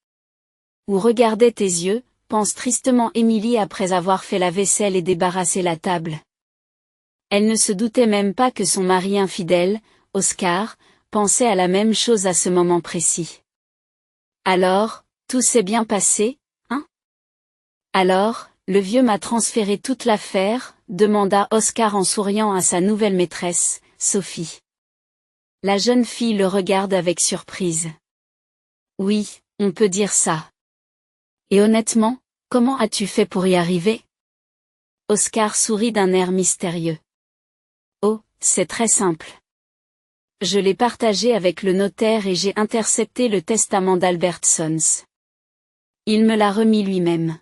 Speaker 1: Où regardaient tes yeux, pense tristement Émilie après avoir fait la vaisselle et débarrassé la table. Elle ne se doutait même pas que son mari infidèle, Oscar, pensait à la même chose à ce moment précis. Alors, tout s'est bien passé, hein? Alors, le vieux m'a transféré toute l'affaire, demanda Oscar en souriant à sa nouvelle maîtresse, Sophie. La jeune fille le regarde avec surprise. Oui, on peut dire ça. Et honnêtement, comment as-tu fait pour y arriver? Oscar sourit d'un air mystérieux. Oh, c'est très simple. Je l'ai partagé avec le notaire et j'ai intercepté le testament d'Albert Sons. Il me l'a remis lui-même.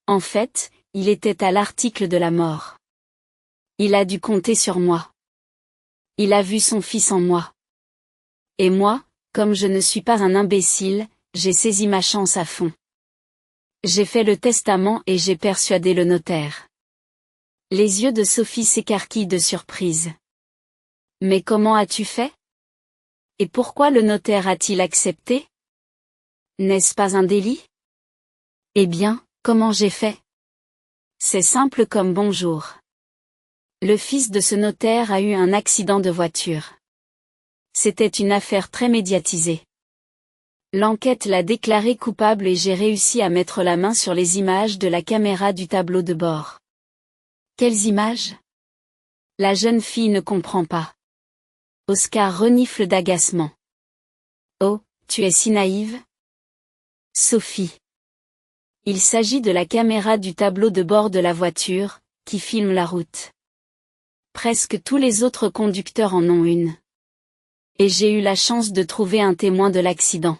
Speaker 1: En fait, il était à l'article de la mort. Il a dû compter sur moi. Il a vu son fils en moi. Et moi, comme je ne suis pas un imbécile, j'ai saisi ma chance à fond. J'ai fait le testament et j'ai persuadé le notaire. Les yeux de Sophie s'écarquillent de surprise. Mais comment as-tu fait? Et pourquoi le notaire a-t-il accepté? N'est-ce pas un délit? Eh bien, comment j'ai fait? C'est simple comme bonjour. Le fils de ce notaire a eu un accident de voiture. C'était une affaire très médiatisée. L'enquête l'a déclaré coupable et j'ai réussi à mettre la main sur les images de la caméra du tableau de bord. Quelles images? La jeune fille ne comprend pas. Oscar renifle d'agacement. Oh, tu es si naïve? Sophie. Il s'agit de la caméra du tableau de bord de la voiture, qui filme la route. Presque tous les autres conducteurs en ont une. Et j'ai eu la chance de trouver un témoin de l'accident.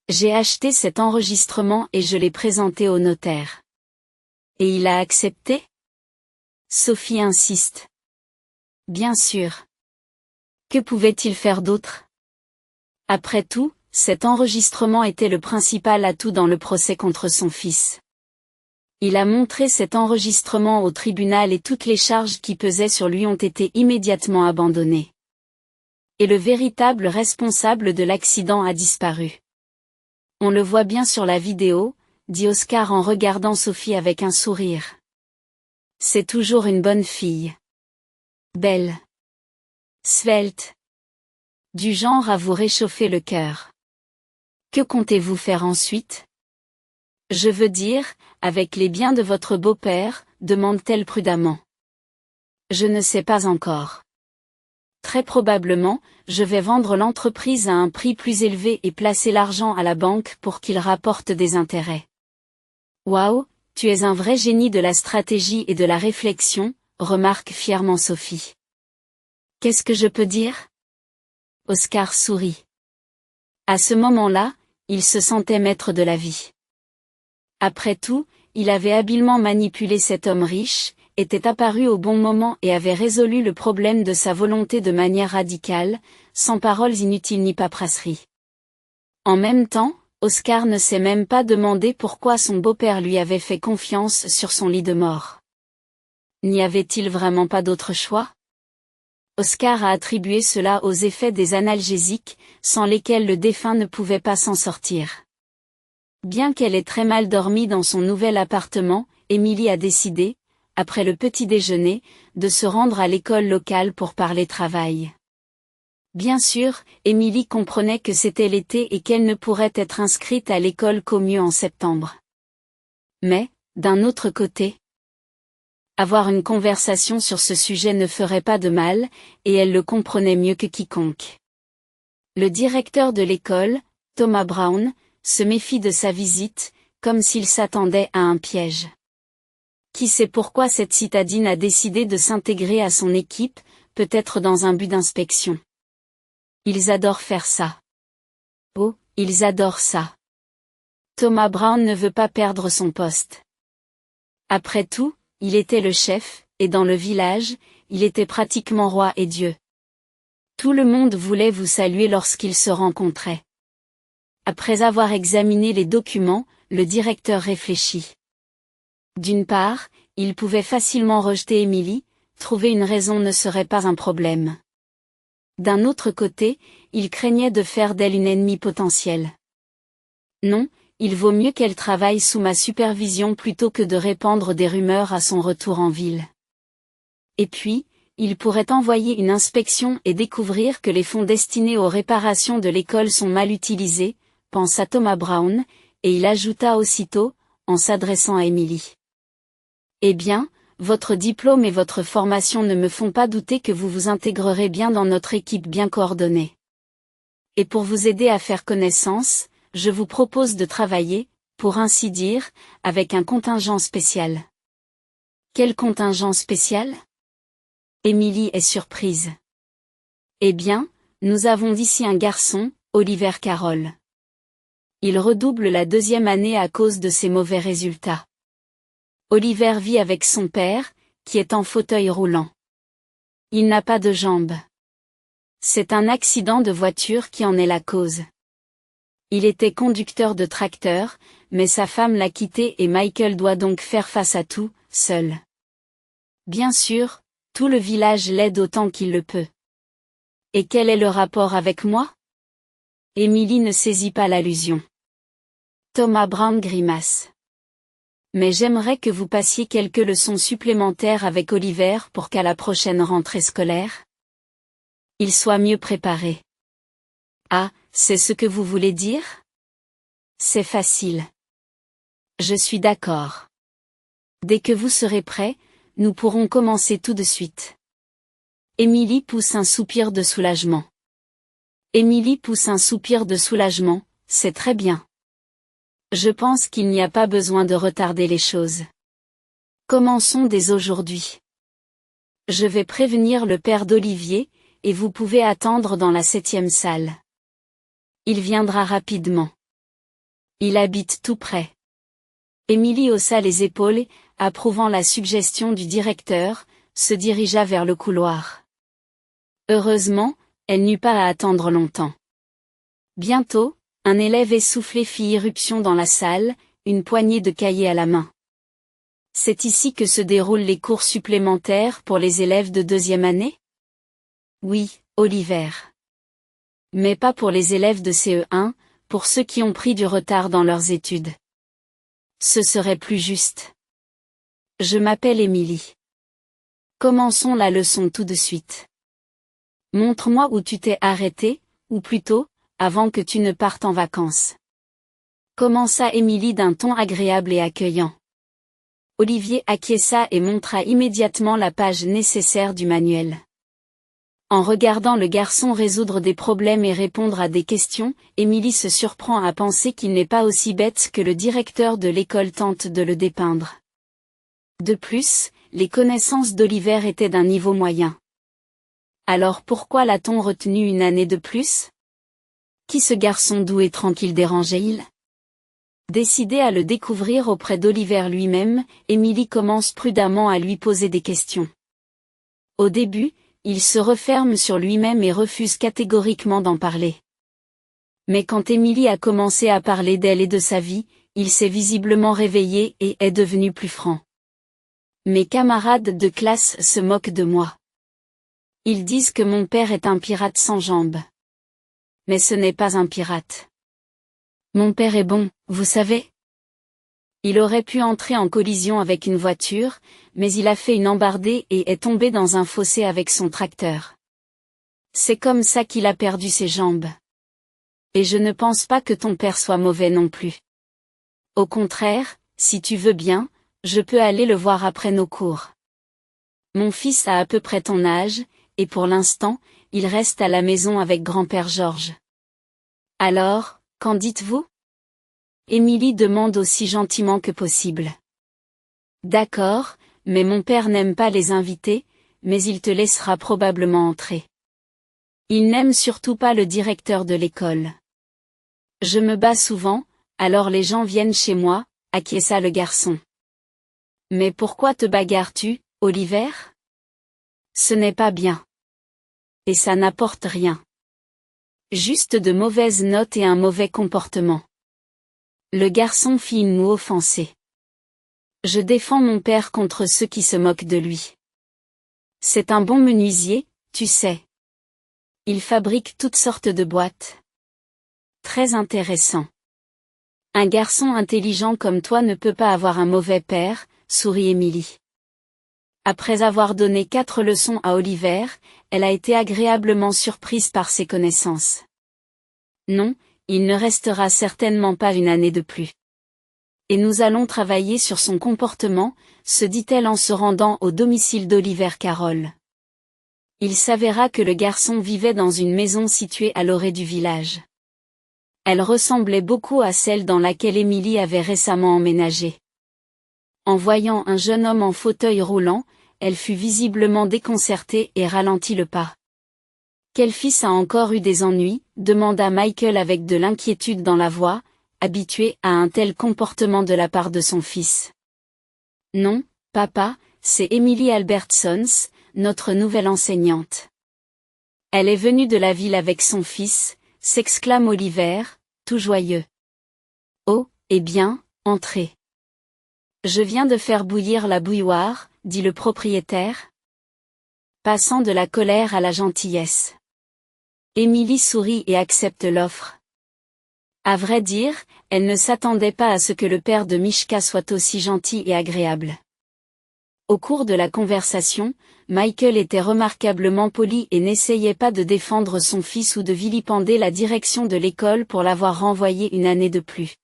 Speaker 1: J'ai acheté cet enregistrement et je l'ai présenté au notaire. Et il a accepté? Sophie insiste. Bien sûr. Que pouvait-il faire d'autre? Après tout, cet enregistrement était le principal atout dans le procès contre son fils. Il a montré cet enregistrement au tribunal et toutes les charges qui pesaient sur lui ont été immédiatement abandonnées. Et le véritable responsable de l'accident a disparu. On le voit bien sur la vidéo, dit Oscar en regardant Sophie avec un sourire. C'est toujours une bonne fille. Belle. Svelte. Du genre à vous réchauffer le cœur. Que comptez-vous faire ensuite? Je veux dire, avec les biens de votre beau-père, demande-t-elle prudemment. Je ne sais pas encore. Très probablement, je vais vendre l'entreprise à un prix plus élevé et placer l'argent à la banque pour qu'il rapporte des intérêts. Waouh, tu es un vrai génie de la stratégie et de la réflexion, remarque fièrement Sophie. Qu'est-ce que je peux dire? Oscar sourit. À ce moment-là, il se sentait maître de la vie. Après tout, il avait habilement manipulé cet homme riche, était apparu au bon moment et avait résolu le problème de sa volonté de manière radicale, sans paroles inutiles ni paperasserie. En même temps, Oscar ne s'est même pas demandé pourquoi son beau-père lui avait fait confiance sur son lit de mort. N'y avait-il vraiment pas d'autre choix? Oscar a attribué cela aux effets des analgésiques, sans lesquels le défunt ne pouvait pas s'en sortir. Bien qu'elle ait très mal dormi dans son nouvel appartement, Émilie a décidé, après le petit déjeuner, de se rendre à l'école locale pour parler travail. Bien sûr, Émilie comprenait que c'était l'été et qu'elle ne pourrait être inscrite à l'école qu'au mieux en septembre. Mais, d'un autre côté, avoir une conversation sur ce sujet ne ferait pas de mal, et elle le comprenait mieux que quiconque. Le directeur de l'école, Thomas Brown, se méfie de sa visite, comme s'il s'attendait à un piège. Qui sait pourquoi cette citadine a décidé de s'intégrer à son équipe, peut-être dans un but d'inspection. Ils adorent faire ça. Oh, ils adorent ça. Thomas Brown ne veut pas perdre son poste. Après tout, il était le chef, et dans le village, il était pratiquement roi et dieu. Tout le monde voulait vous saluer lorsqu'ils se rencontraient. Après avoir examiné les documents, le directeur réfléchit. D'une part, il pouvait facilement rejeter Émilie, trouver une raison ne serait pas un problème. D'un autre côté, il craignait de faire d'elle une ennemie potentielle. Non, il vaut mieux qu'elle travaille sous ma supervision plutôt que de répandre des rumeurs à son retour en ville. Et puis, il pourrait envoyer une inspection et découvrir que les fonds destinés aux réparations de l'école sont mal utilisés, pensa Thomas Brown, et il ajouta aussitôt, en s'adressant à Émilie. Eh bien, votre diplôme et votre formation ne me font pas douter que vous vous intégrerez bien dans notre équipe bien coordonnée. Et pour vous aider à faire connaissance, je vous propose de travailler, pour ainsi dire, avec un contingent spécial. Quel contingent spécial? Émilie est surprise. Eh bien, nous avons ici un garçon, Oliver Carroll. Il redouble la 2e année à cause de ses mauvais résultats. Oliver vit avec son père, qui est en fauteuil roulant. Il n'a pas de jambes. C'est un accident de voiture qui en est la cause. Il était conducteur de tracteur, mais sa femme l'a quitté et Michael doit donc faire face à tout, seul. Bien sûr, tout le village l'aide autant qu'il le peut. Et quel est le rapport avec moi? Emily ne saisit pas l'allusion. Thomas Brown grimace. Mais j'aimerais que vous passiez quelques leçons supplémentaires avec Oliver pour qu'à la prochaine rentrée scolaire, il soit mieux préparé. Ah, c'est ce que vous voulez dire? C'est facile. Je suis d'accord. Dès que vous serez prêt, nous pourrons commencer tout de suite. Emily pousse un soupir de soulagement. Emily pousse un soupir de soulagement, c'est très bien. Je pense qu'il n'y a pas besoin de retarder les choses. Commençons dès aujourd'hui. Je vais prévenir le père d'Olivier, et vous pouvez attendre dans la 7e salle. Il viendra rapidement. Il habite tout près. Emily haussa les épaules, approuvant la suggestion du directeur, se dirigea vers le couloir. Heureusement, elle n'eut pas à attendre longtemps. Bientôt, un élève essoufflé fit irruption dans la salle, une poignée de cahiers à la main. C'est ici que se déroulent les cours supplémentaires pour les élèves de 2e année? Oui, Oliver. Mais pas pour les élèves de CE1, pour ceux qui ont pris du retard dans leurs études. Ce serait plus juste. Je m'appelle Emily. Commençons la leçon tout de suite. Montre-moi où tu t'es arrêté, ou plutôt, avant que tu ne partes en vacances. Commença Emily d'un ton agréable et accueillant. Olivier acquiesça et montra immédiatement la page nécessaire du manuel. En regardant le garçon résoudre des problèmes et répondre à des questions, Emily se surprend à penser qu'il n'est pas aussi bête que le directeur de l'école tente de le dépeindre. De plus, les connaissances d'Oliver étaient d'un niveau moyen. Alors pourquoi l'a-t-on retenu une année de plus? Qui ce garçon doux et tranquille dérangeait-il? Décidée à le découvrir auprès d'Oliver lui-même, Emily commence prudemment à lui poser des questions. Au début, il se referme sur lui-même et refuse catégoriquement d'en parler. Mais quand Emily a commencé à parler d'elle et de sa vie, il s'est visiblement réveillé et est devenu plus franc. Mes camarades de classe se moquent de moi. Ils disent que mon père est un pirate sans jambes. Mais ce n'est pas un pirate. Mon père est bon, vous savez. Il aurait pu entrer en collision avec une voiture, mais il a fait une embardée et est tombé dans un fossé avec son tracteur. C'est comme ça qu'il a perdu ses jambes. Et je ne pense pas que ton père soit mauvais non plus. Au contraire, si tu veux bien, je peux aller le voir après nos cours. Mon fils a à peu près ton âge, et pour l'instant, il reste à la maison avec grand-père Georges. Alors, qu'en dites-vous? Emily demande aussi gentiment que possible. D'accord, mais mon père n'aime pas les invités, mais il te laissera probablement entrer. Il n'aime surtout pas le directeur de l'école. Je me bats souvent, alors les gens viennent chez moi, acquiesça le garçon. Mais pourquoi te bagarres-tu, Oliver? Ce n'est pas bien. Et ça n'apporte rien. Juste de mauvaises notes et un mauvais comportement. Le garçon fit une moue offensée. Je défends mon père contre ceux qui se moquent de lui. C'est un bon menuisier, tu sais. Il fabrique toutes sortes de boîtes. Très intéressant. Un garçon intelligent comme toi ne peut pas avoir un mauvais père, sourit Emily. Après avoir donné 4 leçons à Oliver, elle a été agréablement surprise par ses connaissances. Non, il ne restera certainement pas une année de plus. Et nous allons travailler sur son comportement, se dit-elle en se rendant au domicile d'Oliver Carroll. Il s'avéra que le garçon vivait dans une maison située à l'orée du village. Elle ressemblait beaucoup à celle dans laquelle Emily avait récemment emménagé. En voyant un jeune homme en fauteuil roulant, elle fut visiblement déconcertée et ralentit le pas. Quel fils a encore eu des ennuis? Demanda Michael avec de l'inquiétude dans la voix, habitué à un tel comportement de la part de son fils. Non, papa, c'est Emily Albertsons, notre nouvelle enseignante. Elle est venue de la ville avec son fils, s'exclame Oliver, tout joyeux. Oh, eh bien, entrez. Je viens de faire bouillir la bouilloire, dit le propriétaire, passant de la colère à la gentillesse. Émilie sourit et accepte l'offre. À vrai dire, elle ne s'attendait pas à ce que le père de Mishka soit aussi gentil et agréable. Au cours de la conversation, Michael était remarquablement poli et n'essayait pas de défendre son fils ou de vilipender la direction de l'école pour l'avoir renvoyé une année de plus.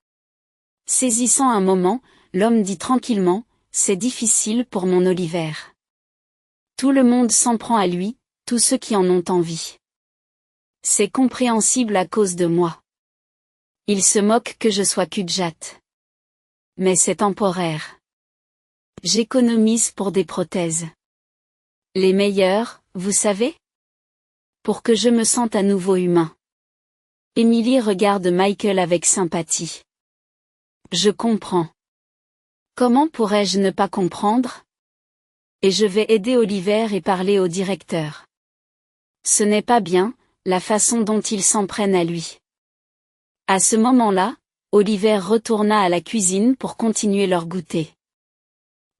Speaker 1: Saisissant un moment, l'homme dit tranquillement, « C'est difficile pour mon Oliver. Tout le monde s'en prend à lui, tous ceux qui en ont envie. C'est compréhensible à cause de moi. Il se moque que je sois cul-de-jatte. Mais c'est temporaire. J'économise pour des prothèses. Les meilleures, vous savez? Pour que je me sente à nouveau humain. » Émilie regarde Michael avec sympathie. Je comprends. Comment pourrais-je ne pas comprendre? Et je vais aider Oliver et parler au directeur. Ce n'est pas bien, la façon dont ils s'en prennent à lui. À ce moment-là, Oliver retourna à la cuisine pour continuer leur goûter.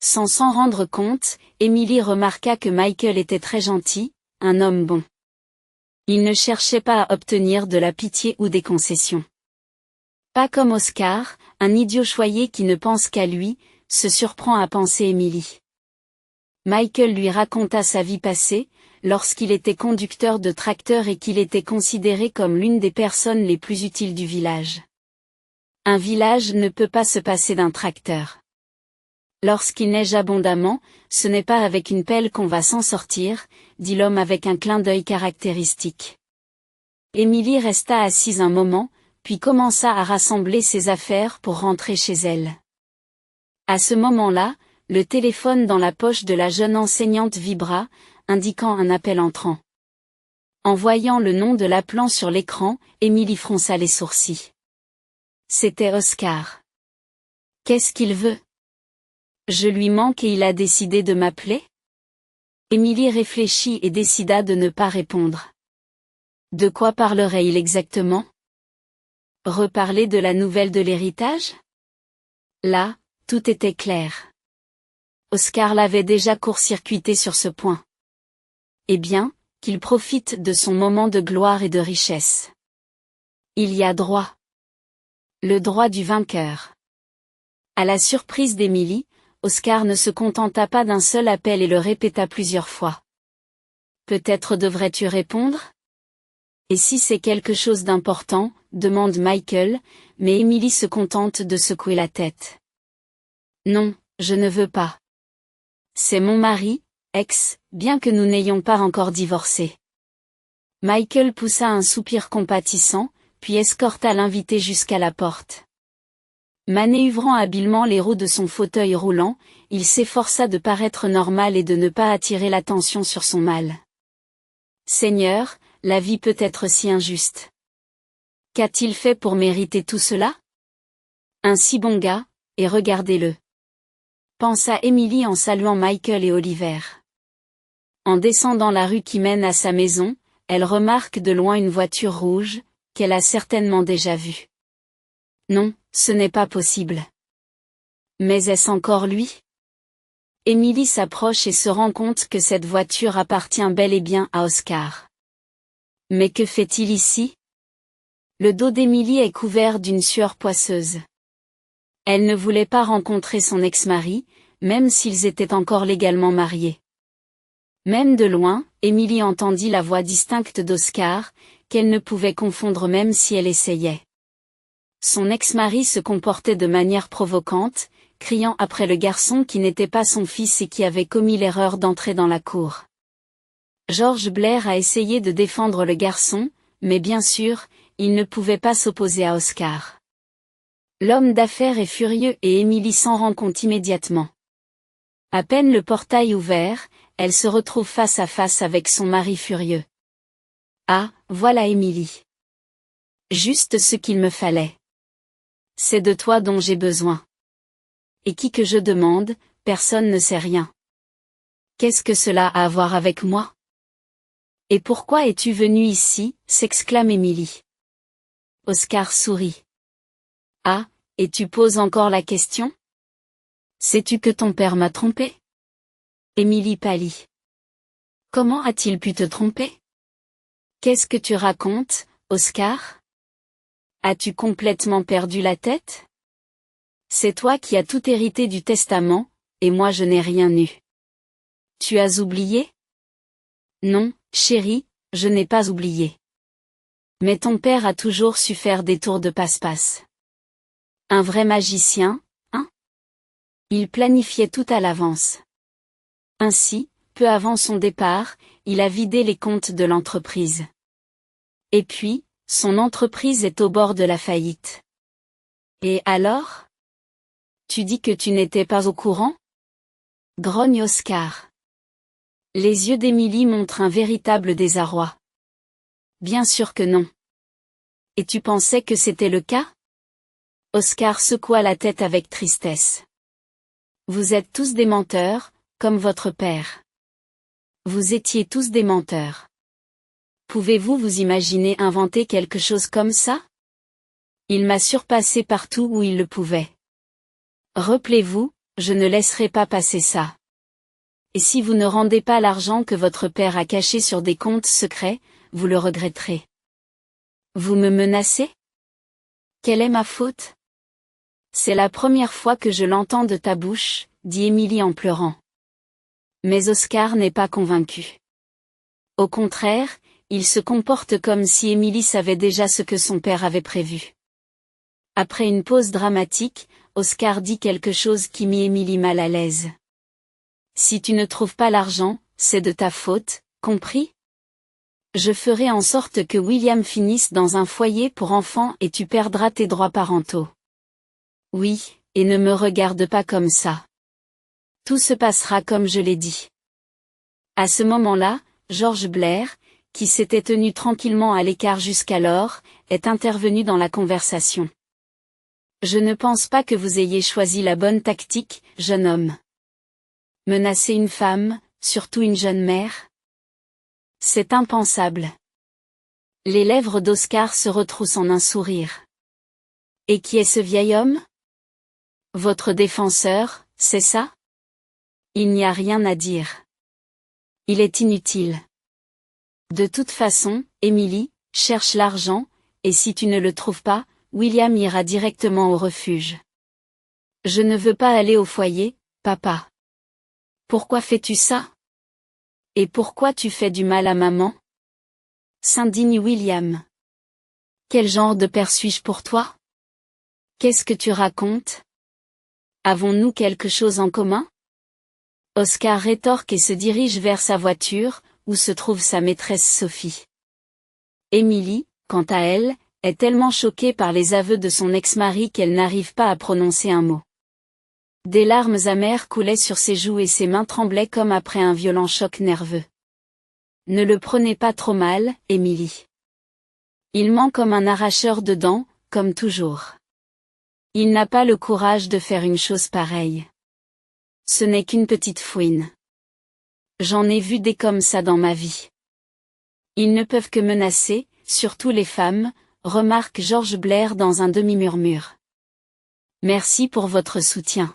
Speaker 1: Sans s'en rendre compte, Émilie remarqua que Michael était très gentil, un homme bon. Il ne cherchait pas à obtenir de la pitié ou des concessions. Pas comme Oscar, un idiot choyé qui ne pense qu'à lui, se surprend à penser Émilie. Michael lui raconta sa vie passée, lorsqu'il était conducteur de tracteur et qu'il était considéré comme l'une des personnes les plus utiles du village. Un village ne peut pas se passer d'un tracteur. Lorsqu'il neige abondamment, ce n'est pas avec une pelle qu'on va s'en sortir, dit l'homme avec un clin d'œil caractéristique. Émilie resta assise un moment, puis commença à rassembler ses affaires pour rentrer chez elle. À ce moment-là, le téléphone dans la poche de la jeune enseignante vibra, indiquant un appel entrant. En voyant le nom de l'appelant sur l'écran, Émilie fronça les sourcils. C'était Oscar. Qu'est-ce qu'il veut? Je lui manque et il a décidé de m'appeler? Émilie réfléchit et décida de ne pas répondre. De quoi parlerait-il exactement? Reparler de la nouvelle de l'héritage? Là, tout était clair. Oscar l'avait déjà court-circuité sur ce point. Eh bien, qu'il profite de son moment de gloire et de richesse. Il y a droit. Le droit du vainqueur. À la surprise d'Émilie, Oscar ne se contenta pas d'un seul appel et le répéta plusieurs fois. Peut-être devrais-tu répondre? Et si c'est quelque chose d'important, demande Michael, mais Émilie se contente de secouer la tête. Non, je ne veux pas. C'est mon mari, bien que nous n'ayons pas encore divorcé. Michael poussa un soupir compatissant, puis escorta l'invité jusqu'à la porte. Manœuvrant habilement les roues de son fauteuil roulant, il s'efforça de paraître normal et de ne pas attirer l'attention sur son mal. Seigneur, la vie peut être si injuste. Qu'a-t-il fait pour mériter tout cela? Un si bon gars, et regardez-le. Pensa Émilie en saluant Michael et Oliver. En descendant la rue qui mène à sa maison, elle remarque de loin une voiture rouge, qu'elle a certainement déjà vue. Non, ce n'est pas possible. Mais est-ce encore lui? Émilie s'approche et se rend compte que cette voiture appartient bel et bien à Oscar. Mais que fait-il ici? Le dos d'Émilie est couvert d'une sueur poisseuse. Elle ne voulait pas rencontrer son ex-mari, même s'ils étaient encore légalement mariés. Même de loin, Émilie entendit la voix distincte d'Oscar, qu'elle ne pouvait confondre même si elle essayait. Son ex-mari se comportait de manière provocante, criant après le garçon qui n'était pas son fils et qui avait commis l'erreur d'entrer dans la cour. George Blair a essayé de défendre le garçon, mais bien sûr, il ne pouvait pas s'opposer à Oscar. L'homme d'affaires est furieux et Émilie s'en rend compte immédiatement. À peine le portail ouvert, elle se retrouve face à face avec son mari furieux. Ah, voilà Émilie. Juste ce qu'il me fallait. C'est de toi dont j'ai besoin. Et qui que je demande, personne ne sait rien. Qu'est-ce que cela a à voir avec moi? Et pourquoi es-tu venue ici? S'exclame Émilie. Oscar sourit. Ah, et tu poses encore la question? Sais-tu que ton père m'a trompé? Émilie pâlit. Comment a-t-il pu te tromper? Qu'est-ce que tu racontes, Oscar? As-tu complètement perdu la tête? C'est toi qui as tout hérité du testament, et moi je n'ai rien eu. Tu as oublié? Non, chérie, je n'ai pas oublié. Mais ton père a toujours su faire des tours de passe-passe. Un vrai magicien, hein? Il planifiait tout à l'avance. Ainsi, peu avant son départ, il a vidé les comptes de l'entreprise. Et puis, son entreprise est au bord de la faillite. Et alors? Tu dis que tu n'étais pas au courant? Grogne Oscar. Les yeux d'Émilie montrent un véritable désarroi. Bien sûr que non. Et tu pensais que c'était le cas? Oscar secoua la tête avec tristesse. Vous êtes tous des menteurs, comme votre père. Vous étiez tous des menteurs. Pouvez-vous vous imaginer inventer quelque chose comme ça? Il m'a surpassé partout où il le pouvait. Rappelez-vous, je ne laisserai pas passer ça. Et si vous ne rendez pas l'argent que votre père a caché sur des comptes secrets, vous le regretterez. Vous me menacez? Quelle est ma faute? C'est la première fois que je l'entends de ta bouche, dit Émilie en pleurant. Mais Oscar n'est pas convaincu. Au contraire, il se comporte comme si Émilie savait déjà ce que son père avait prévu. Après une pause dramatique, Oscar dit quelque chose qui mit Émilie mal à l'aise. Si tu ne trouves pas l'argent, c'est de ta faute, compris? Je ferai en sorte que William finisse dans un foyer pour enfants et tu perdras tes droits parentaux. Oui, et ne me regarde pas comme ça. Tout se passera comme je l'ai dit. À ce moment-là, George Blair, qui s'était tenu tranquillement à l'écart jusqu'alors, est intervenu dans la conversation. Je ne pense pas que vous ayez choisi la bonne tactique, jeune homme. Menacer une femme, surtout une jeune mère? C'est impensable. Les lèvres d'Oscar se retroussent en un sourire. Et qui est ce vieil homme? Votre défenseur, c'est ça? Il n'y a rien à dire. Il est inutile. De toute façon, Émilie, cherche l'argent, et si tu ne le trouves pas, William ira directement au refuge. Je ne veux pas aller au foyer, papa. Pourquoi fais-tu ça? Et pourquoi tu fais du mal à maman? S'indigne William. Quel genre de père suis-je pour toi? Qu'est-ce que tu racontes? Avons-nous quelque chose en commun? Oscar rétorque et se dirige vers sa voiture, où se trouve sa maîtresse Sophie. Émilie, quant à elle, est tellement choquée par les aveux de son ex-mari qu'elle n'arrive pas à prononcer un mot. Des larmes amères coulaient sur ses joues et ses mains tremblaient comme après un violent choc nerveux. Ne le prenez pas trop mal, Émilie. Il ment comme un arracheur de dents, comme toujours. Il n'a pas le courage de faire une chose pareille. Ce n'est qu'une petite fouine. J'en ai vu des comme ça dans ma vie. Ils ne peuvent que menacer, surtout les femmes, remarque George Blair dans un demi-murmure. Merci pour votre soutien.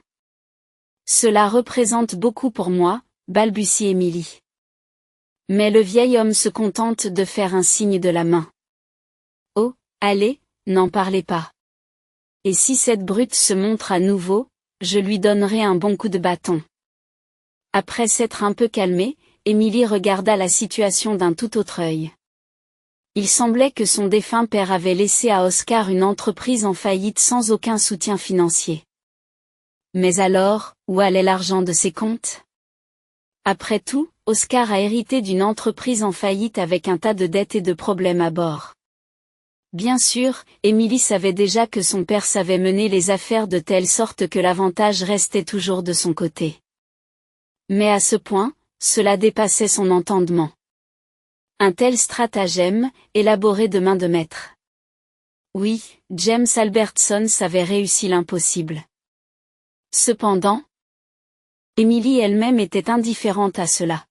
Speaker 1: Cela représente beaucoup pour moi, balbutie Émilie. Mais le vieil homme se contente de faire un signe de la main. Oh, allez, n'en parlez pas. Et si cette brute se montre à nouveau, je lui donnerai un bon coup de bâton. Après s'être un peu calmée, Émilie regarda la situation d'un tout autre œil. Il semblait que son défunt père avait laissé à Oscar une entreprise en faillite sans aucun soutien financier. Mais alors, où allait l'argent de ses comptes? Après tout, Oscar a hérité d'une entreprise en faillite avec un tas de dettes et de problèmes à bord. Bien sûr, Émilie savait déjà que son père savait mener les affaires de telle sorte que l'avantage restait toujours de son côté. Mais à ce point, cela dépassait son entendement. Un tel stratagème, élaboré de main de maître. Oui, James Albertson savait réussi l'impossible. Cependant, Émilie elle-même était indifférente à cela.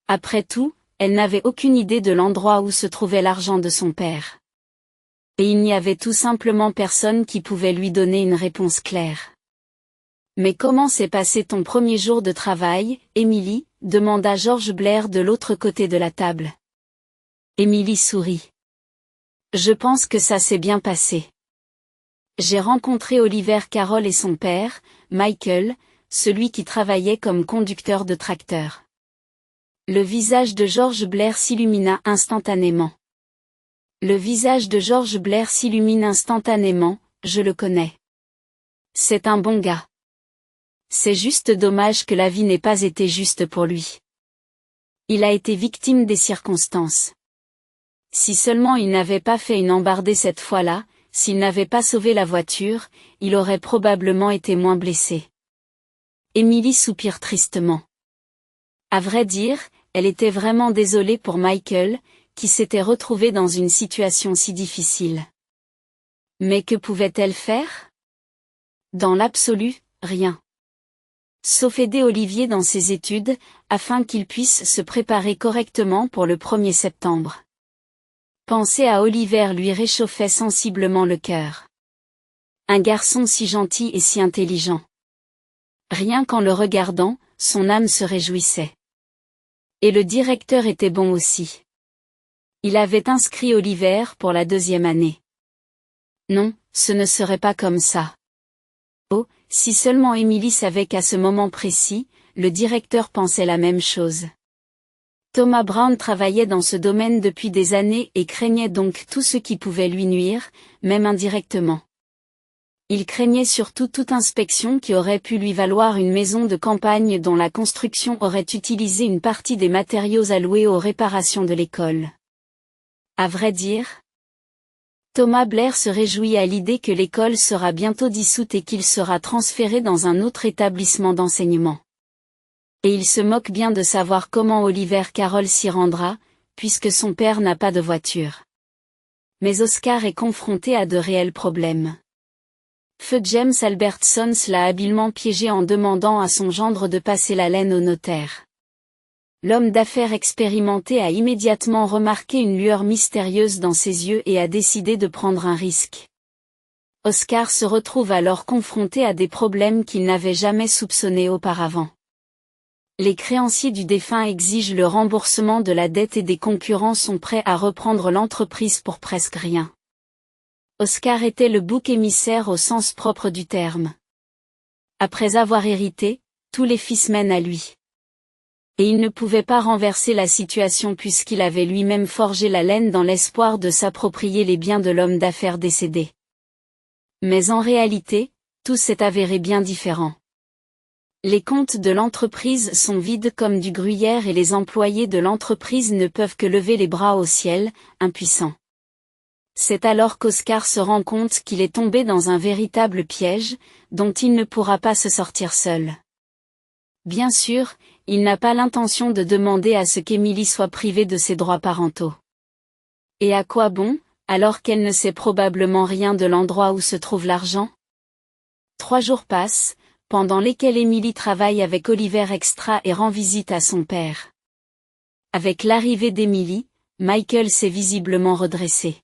Speaker 1: Après tout, elle n'avait aucune idée de l'endroit où se trouvait l'argent de son père. Et il n'y avait tout simplement personne qui pouvait lui donner une réponse claire. « Mais comment s'est passé ton premier jour de travail, Emily ?» demanda George Blair de l'autre côté de la table. Emily sourit. « Je pense que ça s'est bien passé. J'ai rencontré Oliver Carroll et son père, Michael, celui qui travaillait comme conducteur de tracteur. » Le visage de George Blair s'illumina instantanément. Le visage de George Blair s'illumine instantanément, je le connais. C'est un bon gars. C'est juste dommage que la vie n'ait pas été juste pour lui. Il a été victime des circonstances. Si seulement il n'avait pas fait une embardée cette fois-là, s'il n'avait pas sauvé la voiture, il aurait probablement été moins blessé. Emily soupire tristement. À vrai dire, elle était vraiment désolée pour Michael, qui s'était retrouvé dans une situation si difficile. Mais que pouvait-elle faire? Dans l'absolu, rien. Sauf aider Olivier dans ses études, afin qu'il puisse se préparer correctement pour le 1er septembre. Penser à Oliver lui réchauffait sensiblement le cœur. Un garçon si gentil et si intelligent. Rien qu'en le regardant, son âme se réjouissait. Et le directeur était bon aussi. Il avait inscrit Oliver pour la 2e année. Non, ce ne serait pas comme ça. Oh, si seulement Emily savait qu'à ce moment précis, le directeur pensait la même chose. Thomas Brown travaillait dans ce domaine depuis des années et craignait donc tout ce qui pouvait lui nuire, même indirectement. Il craignait surtout toute inspection qui aurait pu lui valoir une maison de campagne dont la construction aurait utilisé une partie des matériaux alloués aux réparations de l'école. À vrai dire, Thomas Blair se réjouit à l'idée que l'école sera bientôt dissoute et qu'il sera transféré dans un autre établissement d'enseignement. Et il se moque bien de savoir comment Oliver Carroll s'y rendra, puisque son père n'a pas de voiture. Mais Oscar est confronté à de réels problèmes. Feu James Albertson l'a habilement piégé en demandant à son gendre de passer la laine au notaire. L'homme d'affaires expérimenté a immédiatement remarqué une lueur mystérieuse dans ses yeux et a décidé de prendre un risque. Oscar se retrouve alors confronté à des problèmes qu'il n'avait jamais soupçonnés auparavant. Les créanciers du défunt exigent le remboursement de la dette et des concurrents sont prêts à reprendre l'entreprise pour presque rien. Oscar était le bouc émissaire au sens propre du terme. Après avoir hérité, tous les fils mènent à lui. Et il ne pouvait pas renverser la situation puisqu'il avait lui-même forgé la laine dans l'espoir de s'approprier les biens de l'homme d'affaires décédé. Mais en réalité, tout s'est avéré bien différent. Les comptes de l'entreprise sont vides comme du gruyère et les employés de l'entreprise ne peuvent que lever les bras au ciel, impuissants. C'est alors qu'Oscar se rend compte qu'il est tombé dans un véritable piège, dont il ne pourra pas se sortir seul. Bien sûr, il n'a pas l'intention de demander à ce qu'Emily soit privée de ses droits parentaux. Et à quoi bon, alors qu'elle ne sait probablement rien de l'endroit où se trouve l'argent? 3 jours passent, pendant lesquels Emily travaille avec Oliver Extra et rend visite à son père. Avec l'arrivée d'Emily, Michael s'est visiblement redressé.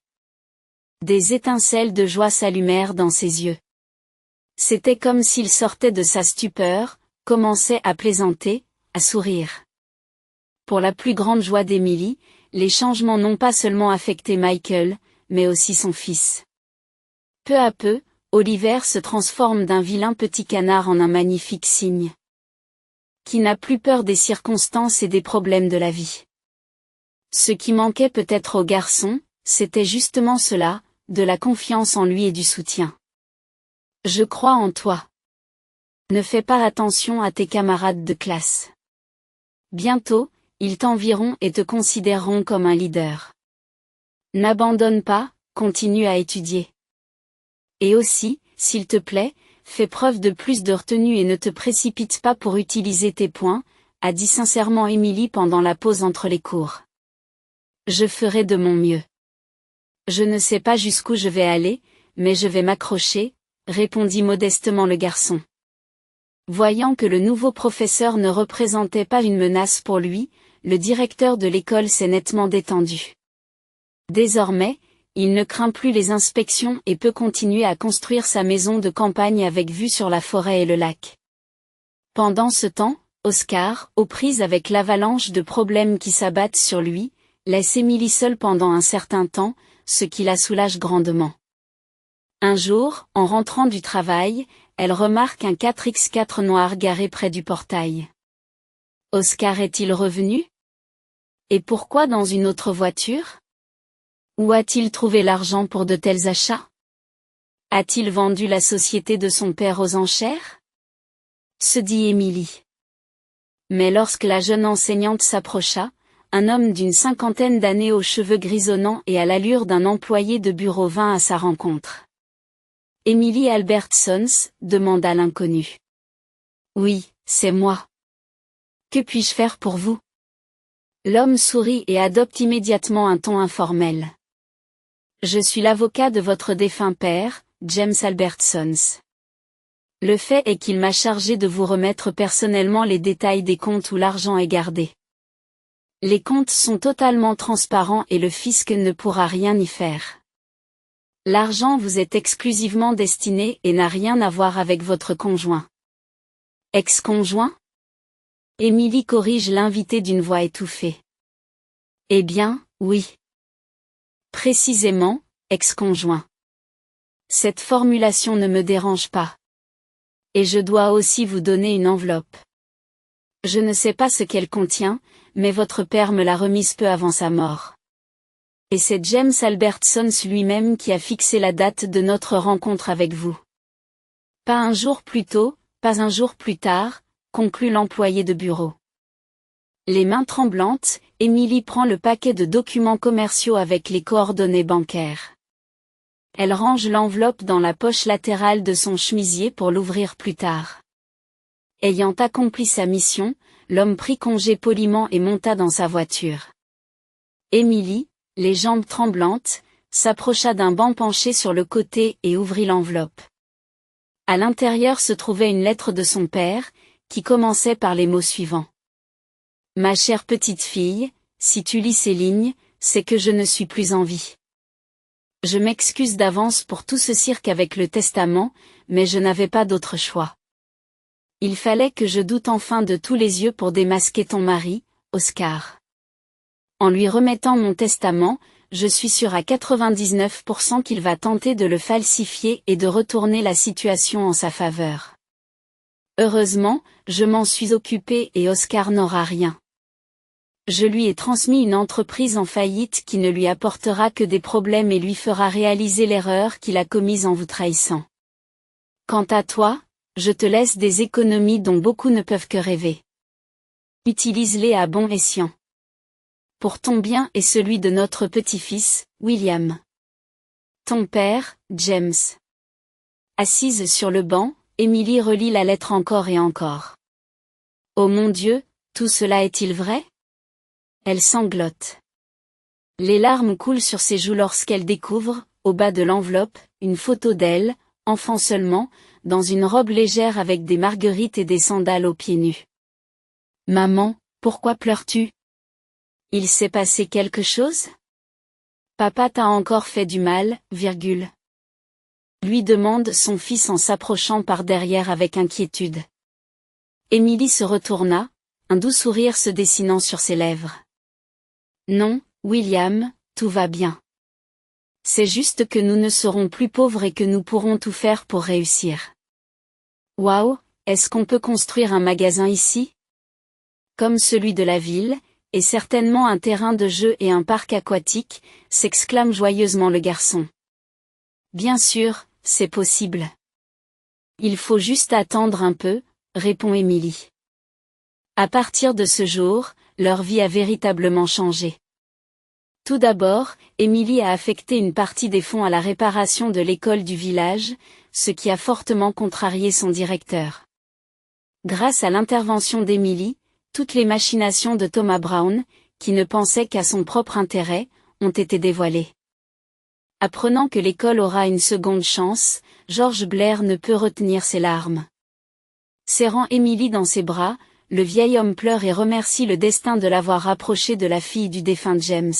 Speaker 1: Des étincelles de joie s'allumèrent dans ses yeux. C'était comme s'il sortait de sa stupeur, commençait à plaisanter, à sourire. Pour la plus grande joie d'Emily, les changements n'ont pas seulement affecté Michael, mais aussi son fils. Peu à peu, Oliver se transforme d'un vilain petit canard en un magnifique cygne. Qui n'a plus peur des circonstances et des problèmes de la vie. Ce qui manquait peut-être au garçon, c'était justement cela, de la confiance en lui et du soutien. Je crois en toi. Ne fais pas attention à tes camarades de classe. Bientôt, ils t'envieront et te considéreront comme un leader. N'abandonne pas, continue à étudier. Et aussi, s'il te plaît, fais preuve de plus de retenue et ne te précipite pas pour utiliser tes points, a dit sincèrement Emily pendant la pause entre les cours. Je ferai de mon mieux. Je ne sais pas jusqu'où je vais aller, mais je vais m'accrocher, répondit modestement le garçon. Voyant que le nouveau professeur ne représentait pas une menace pour lui, le directeur de l'école s'est nettement détendu. Désormais, il ne craint plus les inspections et peut continuer à construire sa maison de campagne avec vue sur la forêt et le lac. Pendant ce temps, Oscar, aux prises avec l'avalanche de problèmes qui s'abattent sur lui, laisse Emily seule pendant un certain temps, ce qui la soulage grandement. Un jour, en rentrant du travail, elle remarque un 4x4 noir garé près du portail. Oscar est-il revenu? Et pourquoi dans une autre voiture? Où a-t-il trouvé l'argent pour de tels achats? A-t-il vendu la société de son père aux enchères? Se dit Emily. Mais lorsque la jeune enseignante s'approcha, un homme d'une 50aine d'années aux cheveux grisonnants et à l'allure d'un employé de bureau vint à sa rencontre. Emily Albertsons, demanda l'inconnu. Oui, c'est moi. Que puis-je faire pour vous? L'homme sourit et adopte immédiatement un ton informel. Je suis l'avocat de votre défunt père, James Albertsons. Le fait est qu'il m'a chargé de vous remettre personnellement les détails des comptes où l'argent est gardé. Les comptes sont totalement transparents et le fisc ne pourra rien y faire. L'argent vous est exclusivement destiné et n'a rien à voir avec votre conjoint. Ex-conjoint? Emily corrige l'invité d'une voix étouffée. Eh bien, oui. Précisément, ex-conjoint. Cette formulation ne me dérange pas. Et je dois aussi vous donner une enveloppe. Je ne sais pas ce qu'elle contient, mais votre père me l'a remise peu avant sa mort. Et c'est James Albertsons lui-même qui a fixé la date de notre rencontre avec vous. Pas un jour plus tôt, pas un jour plus tard, conclut l'employé de bureau. Les mains tremblantes, Emily prend le paquet de documents commerciaux avec les coordonnées bancaires. Elle range l'enveloppe dans la poche latérale de son chemisier pour l'ouvrir plus tard. Ayant accompli sa mission, l'homme prit congé poliment et monta dans sa voiture. Emily, les jambes tremblantes, s'approcha d'un banc penché sur le côté et ouvrit l'enveloppe. À l'intérieur se trouvait une lettre de son père, qui commençait par les mots suivants. Ma chère petite fille, si tu lis ces lignes, c'est que je ne suis plus en vie. Je m'excuse d'avance pour tout ce cirque avec le testament, mais je n'avais pas d'autre choix. Il fallait que je doute enfin de tous les yeux pour démasquer ton mari, Oscar. En lui remettant mon testament, je suis sûre à 99% qu'il va tenter de le falsifier et de retourner la situation en sa faveur. Heureusement, je m'en suis occupée et Oscar n'aura rien. Je lui ai transmis une entreprise en faillite qui ne lui apportera que des problèmes et lui fera réaliser l'erreur qu'il a commise en vous trahissant. Quant à toi, je te laisse des économies dont beaucoup ne peuvent que rêver. Utilise-les à bon escient. Pour ton bien et celui de notre petit-fils, William. Ton père, James. Assise sur le banc, Emily relit la lettre encore et encore. Oh mon Dieu, tout cela est-il vrai? Elle sanglote. Les larmes coulent sur ses joues lorsqu'elle découvre, au bas de l'enveloppe, une photo d'elle, enfant seulement, dans une robe légère avec des marguerites et des sandales aux pieds nus. Maman, pourquoi pleures-tu? Il s'est passé quelque chose? Papa t'a encore fait du mal, virgule. Lui demande son fils en s'approchant par derrière avec inquiétude. Emily se retourna, un doux sourire se dessinant sur ses lèvres. Non, William, tout va bien. C'est juste que nous ne serons plus pauvres et que nous pourrons tout faire pour réussir. Waouh, est-ce qu'on peut construire un magasin ici? Comme celui de la ville, et certainement un terrain de jeu et un parc aquatique, s'exclame joyeusement le garçon. Bien sûr, c'est possible. Il faut juste attendre un peu, répond Emily. À partir de ce jour, leur vie a véritablement changé. Tout d'abord, Emily a affecté une partie des fonds à la réparation de l'école du village, ce qui a fortement contrarié son directeur. Grâce à l'intervention d'Emily, toutes les machinations de Thomas Brown, qui ne pensait qu'à son propre intérêt, ont été dévoilées. Apprenant que l'école aura une seconde chance, George Blair ne peut retenir ses larmes. Serrant Emily dans ses bras, le vieil homme pleure et remercie le destin de l'avoir rapproché de la fille du défunt James.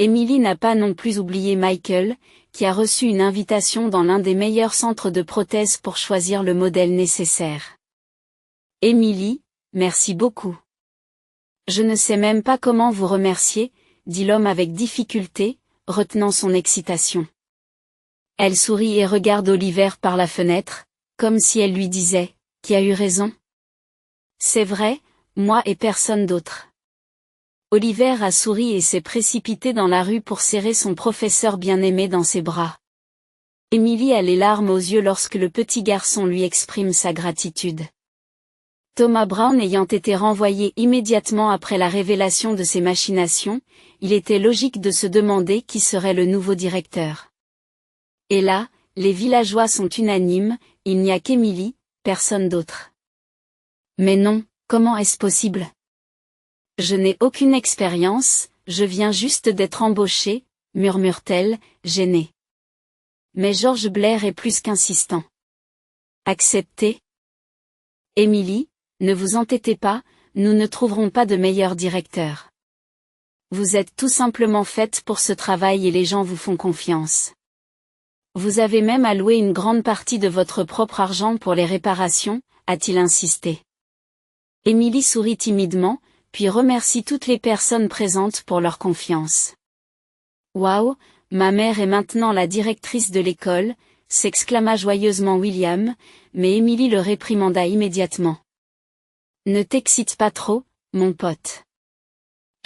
Speaker 1: Emily n'a pas non plus oublié Michael, qui a reçu une invitation dans l'un des meilleurs centres de prothèses pour choisir le modèle nécessaire. Emily, merci beaucoup. Je ne sais même pas comment vous remercier, dit l'homme avec difficulté, retenant son excitation. Elle sourit et regarde Oliver par la fenêtre, comme si elle lui disait, qui a eu raison? C'est vrai, moi et personne d'autre. Oliver a souri et s'est précipité dans la rue pour serrer son professeur bien-aimé dans ses bras. Emily a les larmes aux yeux lorsque le petit garçon lui exprime sa gratitude. Thomas Brown ayant été renvoyé immédiatement après la révélation de ses machinations, il était logique de se demander qui serait le nouveau directeur. Et là, les villageois sont unanimes, il n'y a qu'Emily, personne d'autre. Mais non, comment est-ce possible? Je n'ai aucune expérience, je viens juste d'être embauchée, murmure-t-elle, gênée. Mais George Blair est plus qu'insistant. Acceptez. Emily, ne vous entêtez pas, nous ne trouverons pas de meilleur directeur. Vous êtes tout simplement faite pour ce travail et les gens vous font confiance. Vous avez même alloué une grande partie de votre propre argent pour les réparations, a-t-il insisté. Emily sourit timidement, puis remercie toutes les personnes présentes pour leur confiance. Waouh, ma mère est maintenant la directrice de l'école, s'exclama joyeusement William, mais Emily le réprimanda immédiatement. Ne t'excite pas trop, mon pote.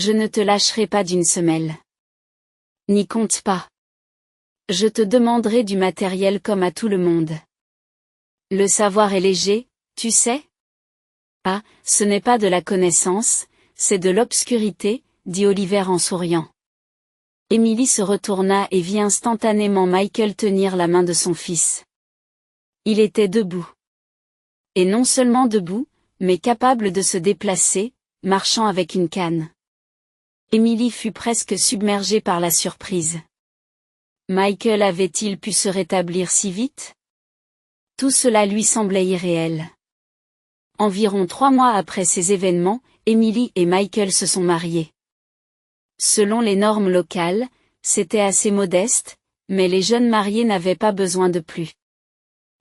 Speaker 1: Je ne te lâcherai pas d'une semelle. N'y compte pas. Je te demanderai du matériel comme à tout le monde. Le savoir est léger, tu sais? Ah, ce n'est pas de la connaissance, c'est de l'obscurité, dit Oliver en souriant. Emily se retourna et vit instantanément Michael tenir la main de son fils. Il était debout. Et non seulement debout, mais capable de se déplacer, marchant avec une canne. Emily fut presque submergée par la surprise. Michael avait-il pu se rétablir si vite? Tout cela lui semblait irréel. Environ 3 mois après ces événements, Emily et Michael se sont mariés. Selon les normes locales, c'était assez modeste, mais les jeunes mariés n'avaient pas besoin de plus.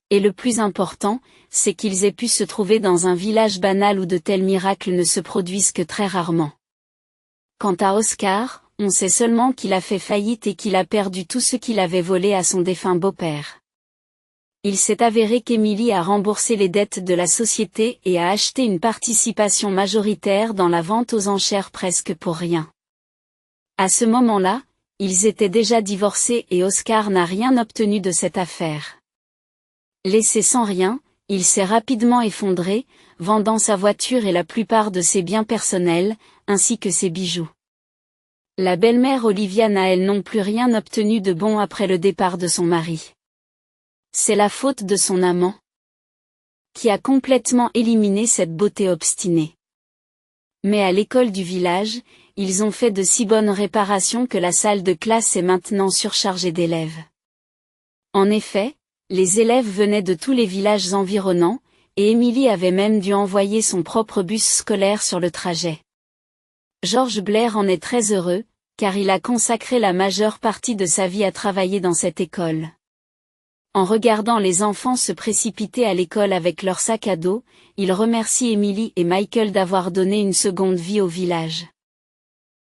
Speaker 1: Et le plus important, c'est qu'ils aient pu se trouver dans un village banal où de tels miracles ne se produisent que très rarement. Quant à Oscar, on sait seulement qu'il a fait faillite et qu'il a perdu tout ce qu'il avait volé à son défunt beau-père. Il s'est avéré qu'Emily a remboursé les dettes de la société et a acheté une participation majoritaire dans la vente aux enchères presque pour rien. À ce moment-là, ils étaient déjà divorcés et Oscar n'a rien obtenu de cette affaire. Laissé sans rien, il s'est rapidement effondré, vendant sa voiture et la plupart de ses biens personnels, ainsi que ses bijoux. La belle-mère Olivia n'a elle non plus rien obtenu de bon après le départ de son mari. C'est la faute de son amant, qui a complètement éliminé cette beauté obstinée. Mais à l'école du village, ils ont fait de si bonnes réparations que la salle de classe est maintenant surchargée d'élèves. En effet, les élèves venaient de tous les villages environnants, et Emily avait même dû envoyer son propre bus scolaire sur le trajet. George Blair en est très heureux, car il a consacré la majeure partie de sa vie à travailler dans cette école. En regardant les enfants se précipiter à l'école avec leur sac à dos, il remercie Emily et Michael d'avoir donné une seconde vie au village.